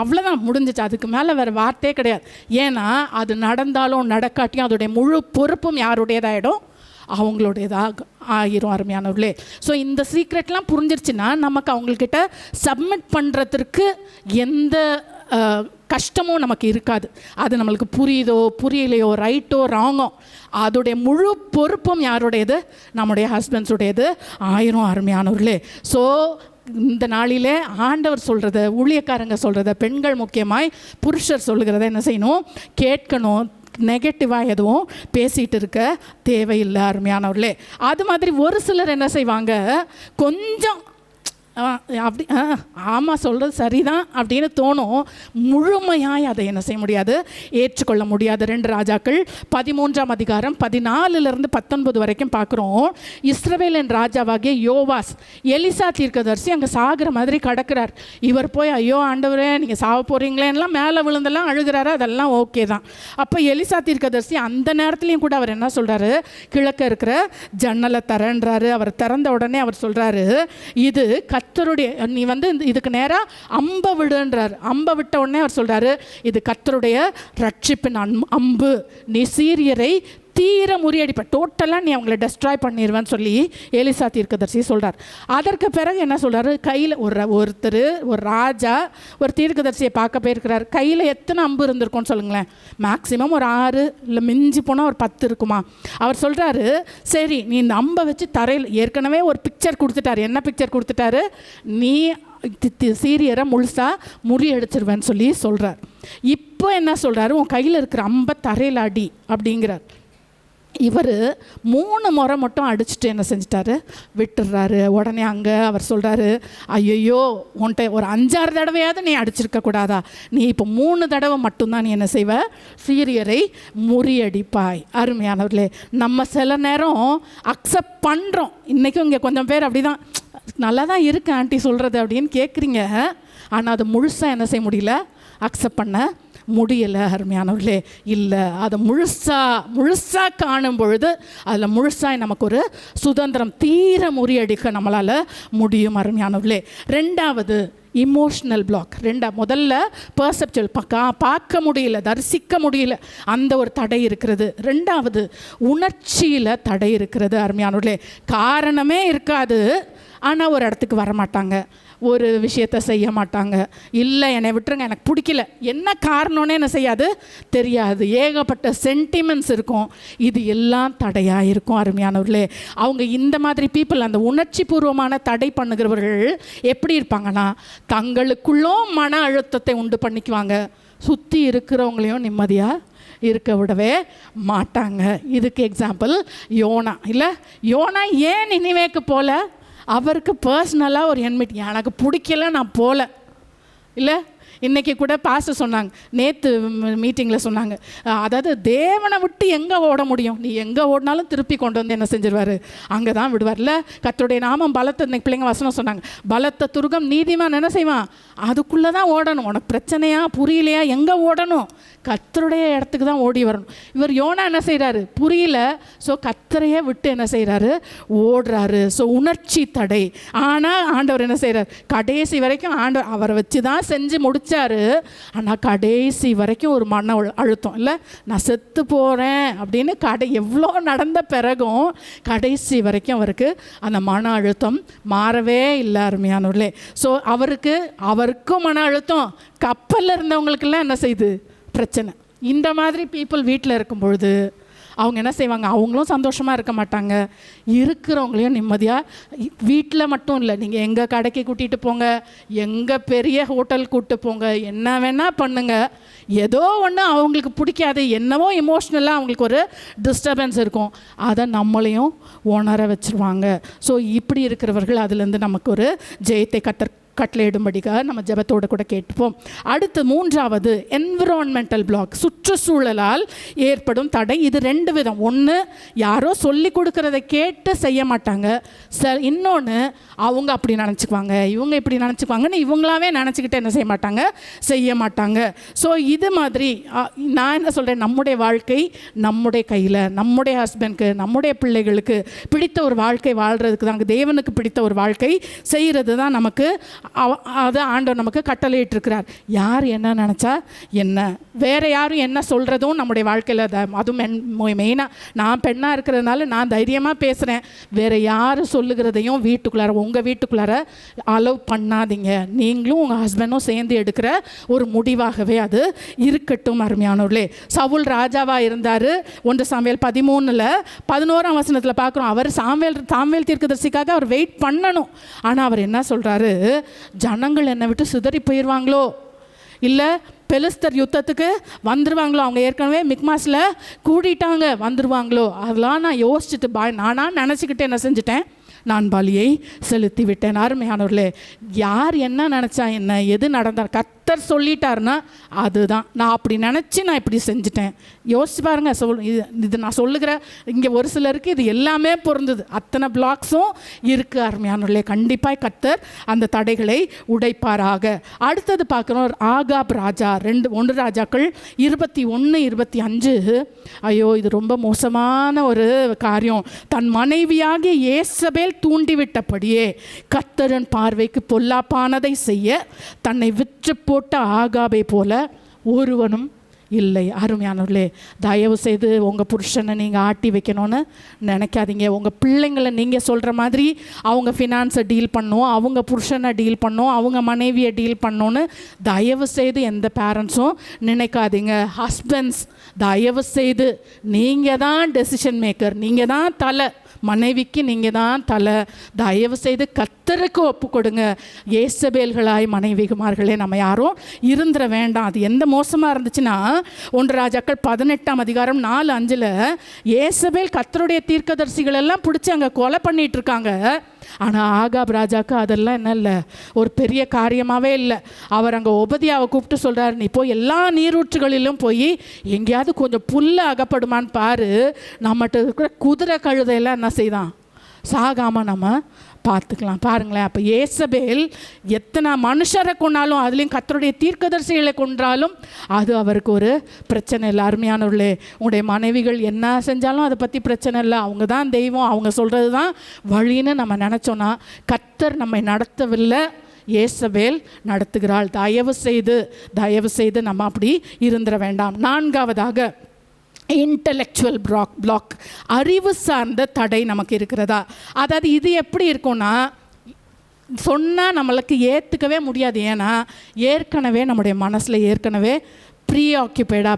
அவ்வளோதான் முடிஞ்சிச்சு. அதுக்கு மேலே வேறு வார்த்தையே கிடையாது. ஏன்னா அது நடந்தாலும் நடக்காட்டியும் அதோடைய முழு பொறுப்பும் யாருடையதாகிடும், அவங்களுடையதாக ஆயிரும். அருமையானவர்களே, ஸோ இந்த சீக்ரெட்லாம் புரிஞ்சிருச்சுன்னா நமக்கு அவங்கக்கிட்ட சப்மிட் பண்ணுறதுக்கு எந்த கஷ்டமும் நமக்கு இருக்காது. அது நம்மளுக்கு புரியுதோ புரியலையோ, ரைட்டோ ராங்கோ, அதோடைய முழு பொறுப்பும் யாருடையது, நம்முடைய ஹஸ்பண்ட்ஸுடையது ஆயிரும். அருமையானவர்களே, ஸோ இந்த நாளிலே ஆண்டவர் சொல்கிறத, ஊழியக்காரங்க சொல்கிறத, பெண்கள் முக்கியமாய் புருஷர் சொல்லுகிறத என்ன செய்யணும், கேட்கணும். நெகட்டிவாக எதுவும் பேசிகிட்டு இருக்க தேவையில்லை. அருமையானவர்களே, அது மாதிரி ஒரு சிலர் என்ன செய்வாங்க, கொஞ்சம் அப்படி ஆமாம் சொல்கிறது சரிதான் அப்படின்னு தோணும், முழுமையாய் அதை என்ன செய்ய முடியாது, ஏற்றுக்கொள்ள முடியாது. 2 ராஜாக்கள் 13ஆம் அதிகாரம் 14-19 வரைக்கும் பார்க்குறோம். இஸ்ரவேலின் ராஜாவாகிய யோவாஸ் எலிசா தீர்க்கதரிசி அங்கே சாகிற மாதிரி கிடக்கிறார். இவர் போய் ஐயோ ஆண்டவரே நீங்கள் சாவ போகிறீங்களேன்னெலாம் மேலே விழுந்தெல்லாம் அழுகிறாரு. அதெல்லாம் ஓகே தான். அப்போ எலிசா தீர்க்கதரிசி அந்த நேரத்துலையும் கூட அவர் என்ன சொல்கிறாரு, கிழக்க இருக்கிற ஜன்னலை தரன்றாரு. அவர் திறந்த உடனே அவர் சொல்கிறாரு, இது கர்த்தருடைய, நீ இதுக்கு நேராக அம்பை விடுன்றார். அம்பை விட்ட உடனே அவர் சொல்கிறாரு, இது கர்த்தருடைய ரட்சிப்பின் அம்பு, நீ சீரியரை தீர முறியடிப்ப, டோட்டலாக நீ அவங்கள டெஸ்ட்ராய் பண்ணிடுவேன்னு சொல்லி எலிசா தீர்க்கதரிசி சொல்கிறார். அதற்கு பிறகு என்ன சொல்கிறாரு, கையில் ஒருத்தர் ஒரு ராஜா ஒரு தீர்க்கதரிசியை பார்க்க போயிருக்கிறார். கையில் எத்தனை அம்பு இருந்திருக்கும்னு சொல்லுங்களேன். மேக்ஸிமம் ஒரு 6 இல்லை மிஞ்சி போனால் ஒரு 10 இருக்குமா. அவர் சொல்கிறாரு, சரி நீ இந்த அம்பை வச்சு தரையில், ஏற்கனவே ஒரு பிக்சர் கொடுத்துட்டார். என்ன பிக்சர் கொடுத்துட்டாரு, நீ சீரியரை முழுசாக முறியடிச்சிருவேன்னு சொல்லி சொல்கிறார். இப்போ என்ன சொல்கிறாரு, உன் கையில் இருக்கிற அம்பை தரையில் அடி அப்படிங்கிறார். இவர் 3 முறை மட்டும் அடிச்சுட்டு என்ன செஞ்சிட்டாரு, விட்டுடுறாரு. உடனே அங்கே அவர் சொல்கிறாரு, ஐயோ உன்ட்ட ஒரு 5-6 தடவையாவது நீ அடிச்சிருக்க கூடாதா, நீ இப்போ 3 தடவை மட்டும்தான் நீ என்ன செய்வ, சீரியரை முறியடிப்பாய். அருமையானவர்களே, நம்ம சில நேரம் அக்செப்ட் பண்ணுறோம். இன்றைக்கும் இங்கே கொஞ்சம் பேர் அப்படி தான், நல்லா தான் இருக்கு ஆண்டி சொல்கிறது அப்படின்னு கேட்குறீங்க, ஆனால் அது முழுசாக என்ன செய்ய முடியல, அக்செப்ட் பண்ண முடியலை. அருமையானவர்களே, இல்லை, அதை முழுசாக காணும் பொழுது அதில் முழுசாக நமக்கு ஒரு சுதந்திரம் தீர முறியடிக்க நம்மளால் முடியும். அருமையானவர்களே, 2வது இமோஷ்னல் பிளாக். முதல்ல பர்செப்சுவல், பார்க்க முடியல, தரிசிக்க முடியல, அந்த ஒரு தடை இருக்கிறது. 2வது உணர்ச்சியில் தடை இருக்கிறது. அருமையானவர்களே, காரணமே இருக்காது, ஆனால் ஒரு இடத்துக்கு வரமாட்டாங்க, ஒரு விஷயத்தை செய்ய மாட்டாங்க, இல்லை என்னை விட்டுருங்க எனக்கு பிடிக்கல, என்ன காரணம்னு என்ன செய்யாது தெரியாது, ஏகப்பட்ட சென்டிமெண்ட்ஸ் இருக்கும், இது எல்லாம் தடையாக இருக்கும். அருமையானவர்களே, அவங்க இந்த மாதிரி பீப்புள், அந்த உணர்ச்சி பூர்வமான தடை பண்ணுகிறவர்கள் எப்படி இருப்பாங்கன்னா, தங்களுக்குள்ளும் மன அழுத்தத்தை உண்டு பண்ணிக்குவாங்க, சுற்றி இருக்கிறவங்களையும் நிம்மதியாக இருக்க விடவே மாட்டாங்க. இதுக்கு எக்ஸாம்பிள் யோனா. இல்லை, யோனா ஏன் நினிவேக்கு போல, அவருக்கு பர்சனலாக ஒரு என்மிட்டி, எனக்கு பிடிக்கல நான் போகல. இல்லை, இன்றைக்கி கூட பாஸ்டர் சொன்னாங்க, நேற்று மீட்டிங்கில் சொன்னாங்க, அதாவது தேவனை விட்டு எங்கே ஓட முடியும், நீ எங்கே ஓடினாலும் திருப்பி கொண்டு வந்து என்ன செஞ்சிருவார், அங்கே தான் விடுவார். இல்லை, கர்த்தருடைய நாமம் பலத்தை, இன்னைக்கு பிள்ளைங்க வசனம் சொன்னாங்க, பலத்த துருகம் நீதிமான் என்ன செய்வான், அதுக்குள்ளே தான் ஓடணும். உனக்கு பிரச்சனையா புரியலையா, எங்கே ஓடணும், கர்த்தருடைய இடத்துக்கு தான் ஓடி வரணும். இவர் யோனா என்ன செய்கிறாரு, புரியல, ஸோ கர்த்தரையே விட்டு என்ன செய்கிறாரு, ஓடுறாரு. ஸோ உணர்ச்சி தடை. ஆனால் ஆண்டவர் என்ன செய்கிறார், கடைசி வரைக்கும் ஆண்டவர் அவரை வச்சு தான் செஞ்சு முடித்தார். ஆனால் கடைசி வரைக்கும் ஒரு மன அழுத்தம், இல்லை நான் செத்து போகிறேன் அப்படின்னு எவ்வளோ நடந்த பிறகும் கடைசி வரைக்கும் அவருக்கு அந்த மன அழுத்தம் மாறவே இல்லை. அருமையானவர்களே, ஸோ அவருக்கும் மன அழுத்தம், கப்பலில் இருந்தவங்களுக்கெல்லாம் என்ன செய்யுது பிரச்சனை. இந்த மாதிரி பீப்புள் வீட்டில் இருக்கும் பொழுது அவங்க என்ன செய்வாங்க, அவங்களும் சந்தோஷமாக இருக்க மாட்டாங்க, இருக்கிறவங்களையும் நிம்மதியாக, வீட்டில் மட்டும் இல்லை, நீங்கள் எங்கள் கடைக்கு கூட்டிகிட்டு போங்க, எங்கள் பெரிய ஹோட்டல் கூப்பிட்டு போங்க, என்ன வேணால் பண்ணுங்கள், ஏதோ ஒன்று அவங்களுக்கு பிடிக்காது, என்னவோ எமோஷ்னலாக அவங்களுக்கு ஒரு டிஸ்டர்பன்ஸ் இருக்கும், அதை நம்மளையும் உணர வச்சுருவாங்க. ஸோ இப்படி இருக்கிறவர்கள் அதுலேருந்து நமக்கு ஒரு ஜெயத்தை கட்டளையிடும்படிக்காக நம்ம ஜெபத்தோடு கூட கேட்டுப்போம். அடுத்து மூன்றாவது என்விரான்மெண்டல் பிளாக், சுற்றுச்சூழலால் ஏற்படும் தடை. இது ரெண்டு விதம். ஒன்று, யாரோ சொல்லி கொடுக்கறதை கேட்டு செய்ய மாட்டாங்க. இன்னொன்று, அவங்க அப்படி நினச்சிக்குவாங்க, இவங்க இப்படி நினச்சிக்குவாங்கன்னு இவங்களாவே நினச்சிக்கிட்டு என்ன செய்ய மாட்டாங்க. ஸோ இது மாதிரி நான் என்ன சொல்கிறேன், நம்முடைய வாழ்க்கை நம்முடைய கையில், நம்முடைய ஹஸ்பண்ட்க்கு, நம்முடைய பிள்ளைகளுக்கு பிடித்த ஒரு வாழ்க்கை வாழ்கிறதுக்கு தான், தேவனுக்கு பிடித்த ஒரு வாழ்க்கை செய்கிறது தான் நமக்கு அது ஆண்டவர் நமக்கு கட்டளையிட்டிருக்கிறார். யார் என்ன நினச்சா என்ன, வேறு யாரும் என்ன சொல்கிறதும் நம்முடைய வாழ்க்கையில் அதுவும் மெயினாக நான் பெண்ணாக இருக்கிறதுனால நான் தைரியமாக பேசுகிறேன். வேறு யார் சொல்லுகிறதையும் வீட்டுக்குள்ளார, உங்கள் வீட்டுக்குள்ளார அலோவ் பண்ணாதீங்க. நீங்களும் உங்கள் ஹஸ்பண்டும் சேர்ந்து எடுக்கிற ஒரு முடிவாகவே அது இருக்கட்டும். அருமையானவர்களே, சவுல் ராஜாவாக இருந்தார். 1 சாமுவேல் 13:11 பார்க்குறோம். அவர் சாமுவேல் தீர்க்கதரிசிக்காக அவர் வெயிட் பண்ணணும். ஆனால் அவர் என்ன சொல்கிறாரு, ஜனங்கள் என்னை விட்டு சிதறி போயிடுவாங்களோ, இல்லை பெலிஸ்தர் யுத்தத்துக்கு வந்துடுவாங்களோ, அவங்க ஏற்கனவே மிக்மாஸில் கூடிட்டாங்க, வந்துடுவாங்களோ, அதெல்லாம் நான் யோசிச்சுட்டு நானாக நினச்சிக்கிட்டு என்ன செஞ்சுட்டேன், நான் பலியை செலுத்தி விட்டேன். அருமையானவர்களே, யார் என்ன நினச்சா என்ன, எது நடந்தார், கர்த்தர் சொல்லிட்டாருன்னா அதுதான். நான் அப்படி நினச்சி நான் இப்படி செஞ்சுட்டேன். யோசிச்சு பாருங்க. இது நான் சொல்லுகிற இங்கே ஒரு சிலருக்கு இது எல்லாமே பொருந்தது. அத்தனை பிளாக்ஸும் இருக்குது. அருமையானவர்களே, கண்டிப்பாக கர்த்தர் அந்த தடைகளை உடைப்பாராக. அடுத்தது பார்க்குறோம், ஆகாப் ராஜா. 1 ராஜாக்கள் 21:25. ஐயோ, இது ரொம்ப மோசமான ஒரு காரியம். தன் மனைவியாகிய யேசபேல் தூண்டிவிட்டபடியே கர்த்தரின் பார்வைக்கு பொல்லாப்பானதை செய்ய தன்னை விற்று போட்ட ஆகாபை போல ஒருவனும் இல்லை. அருமையானவர்களே, தயவு செய்து உங்கள் புருஷனை நீங்கள் ஆட்டி வைக்கணும்னு நினைக்காதீங்க. உங்கள் பிள்ளைங்களை நீங்கள் சொல்கிற மாதிரி அவங்க ஃபினான்ஸை டீல் பண்ணணும், அவங்க புருஷனை டீல் பண்ணணும், அவங்க மனைவியை டீல் பண்ணணுன்னு தயவு செய்து எந்த பேரண்ட்ஸும் நினைக்காதீங்க. ஹஸ்பண்ட்ஸ், தயவு செய்து நீங்கள் தான் டெசிஷன் மேக்கர், நீங்கள் தான் தலை, மனைவிக்கு நீங்கள் தான் தலை. தயவு செய்து கர்த்தருக்கு ஒப்பு கொடுங்க. யேசபேல்களாய் மனைவிகுமார்களே நம்ம யாரும் இருந்துட வேண்டாம். அது எந்த மோசமாக இருந்துச்சுன்னா, 1 ராஜாக்கள் 18:4-5 யேசபேல் கர்த்தருடைய தீர்க்கதரிசிகள் எல்லாம் பிடிச்சி அங்கே கொலை பண்ணிட்டு இருக்காங்க. ஆனால் ஆகாப் ராஜாக்கு அதெல்லாம் என்ன இல்லை, ஒரு பெரிய காரியமாகவே இல்லை. அவர் அங்கே ஒபதியாவை கூப்பிட்டு சொல்கிறார், நீ போய் எல்லா நீரூற்றுகளிலும் போய் எங்கேயாவது கொஞ்சம் புல்ல அகப்படுமான்னு பாரு, நம்மகிட்ட இருக்கிற குதிரை கழுதையெல்லாம் என்ன செய்தான், சாகாமல் நம்ம பார்த்துக்கலாம். பாருங்களேன். அப்போ யேசபேல் எத்தனை மனுஷரை கொண்டாலும், அதுலேயும் கர்த்தருடைய தீர்க்கதரிசிகளை கொன்றாலும் அது அவருக்கு ஒரு பிரச்சனை இல்லை. அருமையானவர்களே, உங்களுடைய மனைவிகள் என்ன செஞ்சாலும் அதை பற்றி பிரச்சனை இல்லை. அவங்க தான் தெய்வம், அவங்க சொல்கிறது தான் வழின்னு நம்ம நினச்சோன்னா கர்த்தர் நம்மை நடத்தவில்லை, யேசபேல் நடத்துகிறாள். தயவு செய்து நம்ம அப்படி இருந்துட வேண்டாம். 4வதாக இன்டலெக்சுவல் பிளாக், அறிவு சார்ந்த தடை நமக்கு இருக்கிறதா? அதாவது இது எப்படி இருக்கும்னா, சொன்னால் நம்மளுக்கு ஏற்றுக்கவே முடியாது. ஏன்னா ஏற்கனவே நம்முடைய மனசில்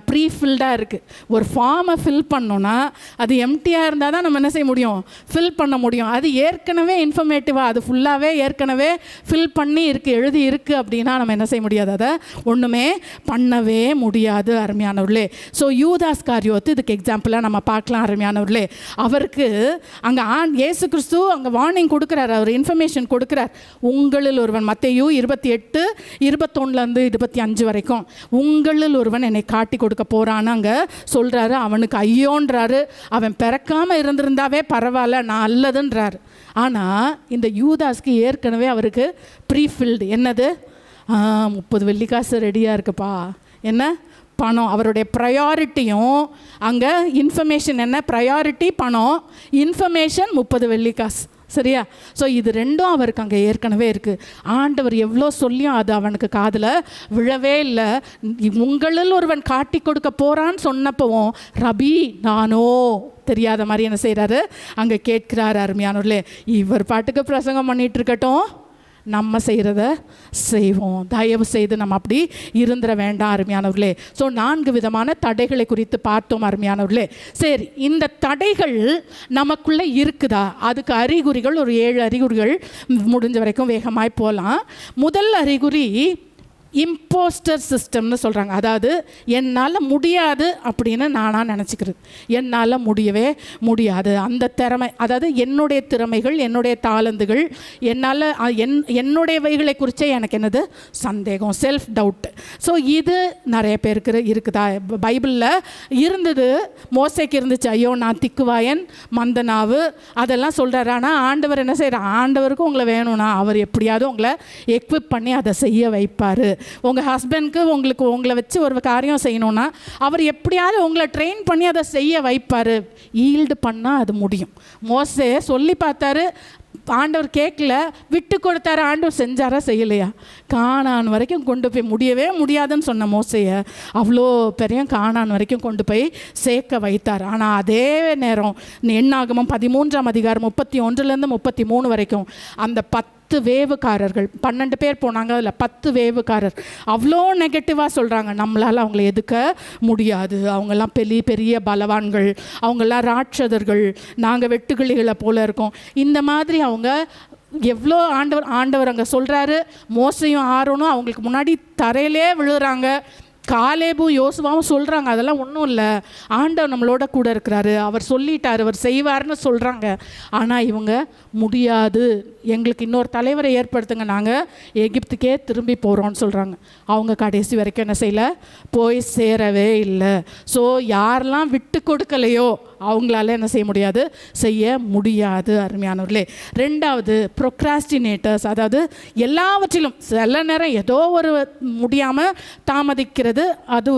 ப்ரீஃபில்டாக இருக்குது. ஒரு ஃபார்மை ஃபில் பண்ணோன்னா அது எம்டியாக இருந்தால் தான் நம்ம என்ன செய்ய முடியும், ஃபில் பண்ண முடியும். அது ஏற்கனவே இன்ஃபர்மேட்டிவாக, அது ஃபுல்லாகவே ஏற்கனவே ஃபில் பண்ணி எழுதி இருக்குது அப்படின்னா நம்ம என்ன செய்ய முடியாது, அதை ஒன்றுமே பண்ணவே முடியாது. அருமையானவர்களே, ஸோ யூதாஸ் காரியோத்து இதுக்கு எக்ஸாம்பிளாக நம்ம பார்க்கலாம். அருமையானவர்களே, அவருக்கு அங்கே இயேசு கிறிஸ்து அங்கே வார்னிங் கொடுக்குறார், அவர் இன்ஃபர்மேஷன் கொடுக்குறார். உங்களில் ஒருவன், மத்தேயு 28:21-25 வரைக்கும், உங்களில் ஒருவன் என்னை காட்டி கொடுக்க போறான்னு அங்கே சொல்கிறாரு. அவனுக்கு ஐயோன்றாரு. அவன் பிறக்காமல் இருந்திருந்தாவே பரவாயில்ல, நான் அல்லதுன்றாரு. ஆனால் இந்த யூதாஸ்க்கு ஏற்கனவே அவருக்கு ப்ரீஃபில்டு என்னது, 30 வெள்ளிக்காசு ரெடியாக இருக்குப்பா, என்ன பணம். அவருடைய ப்ரையாரிட்டியும் அங்கே இன்ஃபர்மேஷன் என்ன, ப்ரையாரிட்டி பணம், இன்ஃபர்மேஷன் 30 வெள்ளிக்காசு. சரியா? ஸோ இது ரெண்டும் அவருக்கு அங்கே ஏற்கனவே இருக்குது. ஆண்டவர் எவ்வளோ சொல்லியும் அது அவனுக்கு காதில் விழவே இல்லை. உங்களில் ஒருவன் காட்டி கொடுக்க போகிறான்னு சொன்னப்பவும் ரபி நானோ தெரியாத மாதிரி என்ன செய்கிறாரு, அங்கே கேட்கிறாரு. அருமையானவர்களே, இவர் பாட்டுக்கு பிரசங்கம் பண்ணிகிட்டு இருக்கட்டும், நம்ம செய்கிறத செய்வோம். தயவு செய்து நம்ம அப்படி இருந்துட வேண்டாம். அருமையானவர்களே, ஸோ 4 விதமான தடைகளை குறித்து பார்த்தோம். அருமையானவர்களே, சரி, இந்த தடைகள் நமக்குள்ளே இருக்குதா? அதுக்கு அறிகுறிகள் ஒரு 7 அறிகுறிகள், முடிஞ்ச வரைக்கும் வேகமாய் போகலாம். முதல் அறிகுறி, இம்போஸ்டர் சிஸ்டம்னு சொல்கிறாங்க. அதாவது என்னால் முடியாது அப்படின்னு நானாக நினச்சிக்கிறது. என்னால் முடியவே முடியாது, அந்த திறமை, அதாவது என்னுடைய திறமைகள், என்னுடைய தாளந்துகள், என்னால் என்னுடையவைகளை குறித்தே எனக்கு என்னது சந்தேகம், செல்ஃப் டவுட். ஸோ இது நிறைய பேருக்கு இருக்குதா? பைபிளில் இருந்தது, மோசேக்கு இருந்துச்சு. ஐயோ நான் திக்குவாயன் மந்தனாவு அதெல்லாம் சொல்கிறாரு. ஆனால் ஆண்டவர் என்ன செய்கிறார்? ஆண்டவருக்கு உங்களை வேணும்னா அவர் எப்படியாவது உங்களை எக்விப் பண்ணி அதை செய்ய வைப்பார். உங்கள் ஹஸ்பண்ட்க்கு உங்களை வச்சு ஒரு காரியம் செய்யணும்னா அவர் எப்படியாவது உங்களை ட்ரெயின் பண்ணி அதை செய்ய வைப்பார். ஈல்டு பண்ணால் அது முடியும். மோசே சொல்லி பார்த்தாரு, ஆண்டவர் கேட்கல, விட்டு கொடுத்தாரு. ஆண்டவர் செஞ்சாரா செய்யலையா? கானான் வரைக்கும் கொண்டு போய், முடியவே முடியாதுன்னு சொன்ன மோசையை அவ்வளோ பெரிய கானான் வரைக்கும் கொண்டு போய் சேர்க்க வைத்தார். ஆனால் அதே நேரம் என்னாகமம் 13ஆம் அதிகாரம் 31 33 வரைக்கும் அந்த 10 வேவுக்காரர்கள், 12 பேர் போனாங்க, அதில் 10 வேவுக்காரர் அவ்வளோ நெகட்டிவாக சொல்கிறாங்க. நம்மளால் அவங்கள எதுக்க முடியாது, அவங்கெல்லாம் பெரிய பெரிய பலவான்கள், அவங்கெல்லாம் ராட்சதர்கள், நாங்கள் வெட்டுக்கிளிகளை போல இருக்கோம். இந்த மாதிரி அவங்க எவ்வளோ ஆண்டவர் அங்கே சொல்கிறாரு. மோசையும் ஆரோனும் அவங்களுக்கு முன்னாடி தரையிலே விழுகிறாங்க. காலேபும் யோசுவாவும் சொல்கிறாங்க, அதெல்லாம் ஒன்றும் இல்லை, ஆண்டவர் நம்மளோட கூட இருக்கிறாரு, அவர் சொல்லிட்டார், அவர் செய்வார்னு சொல்கிறாங்க. ஆனால் இவங்க முடியாது, எங்களுக்கு இன்னொரு தலைவரை ஏற்படுத்துங்க, நாங்கள் எகிப்துக்கே திரும்பி போகிறோன்னு சொல்கிறாங்க. அவங்க கடைசி வரைக்கும் என்ன செய்யலை? போய் சேரவே இல்லை. ஸோ யாரெல்லாம் விட்டு கொடுக்கலையோ அவங்களால என்ன செய்ய முடியாது? செய்ய முடியாது. அருமையானவர்களே, ரெண்டாவது ப்ரொக்ராஸ்டினேட்டர்ஸ், அதாவது எல்லாவற்றிலும் சில நேரம் ஏதோ ஒரு முடியாமல் தாமதிக்கிறது, அது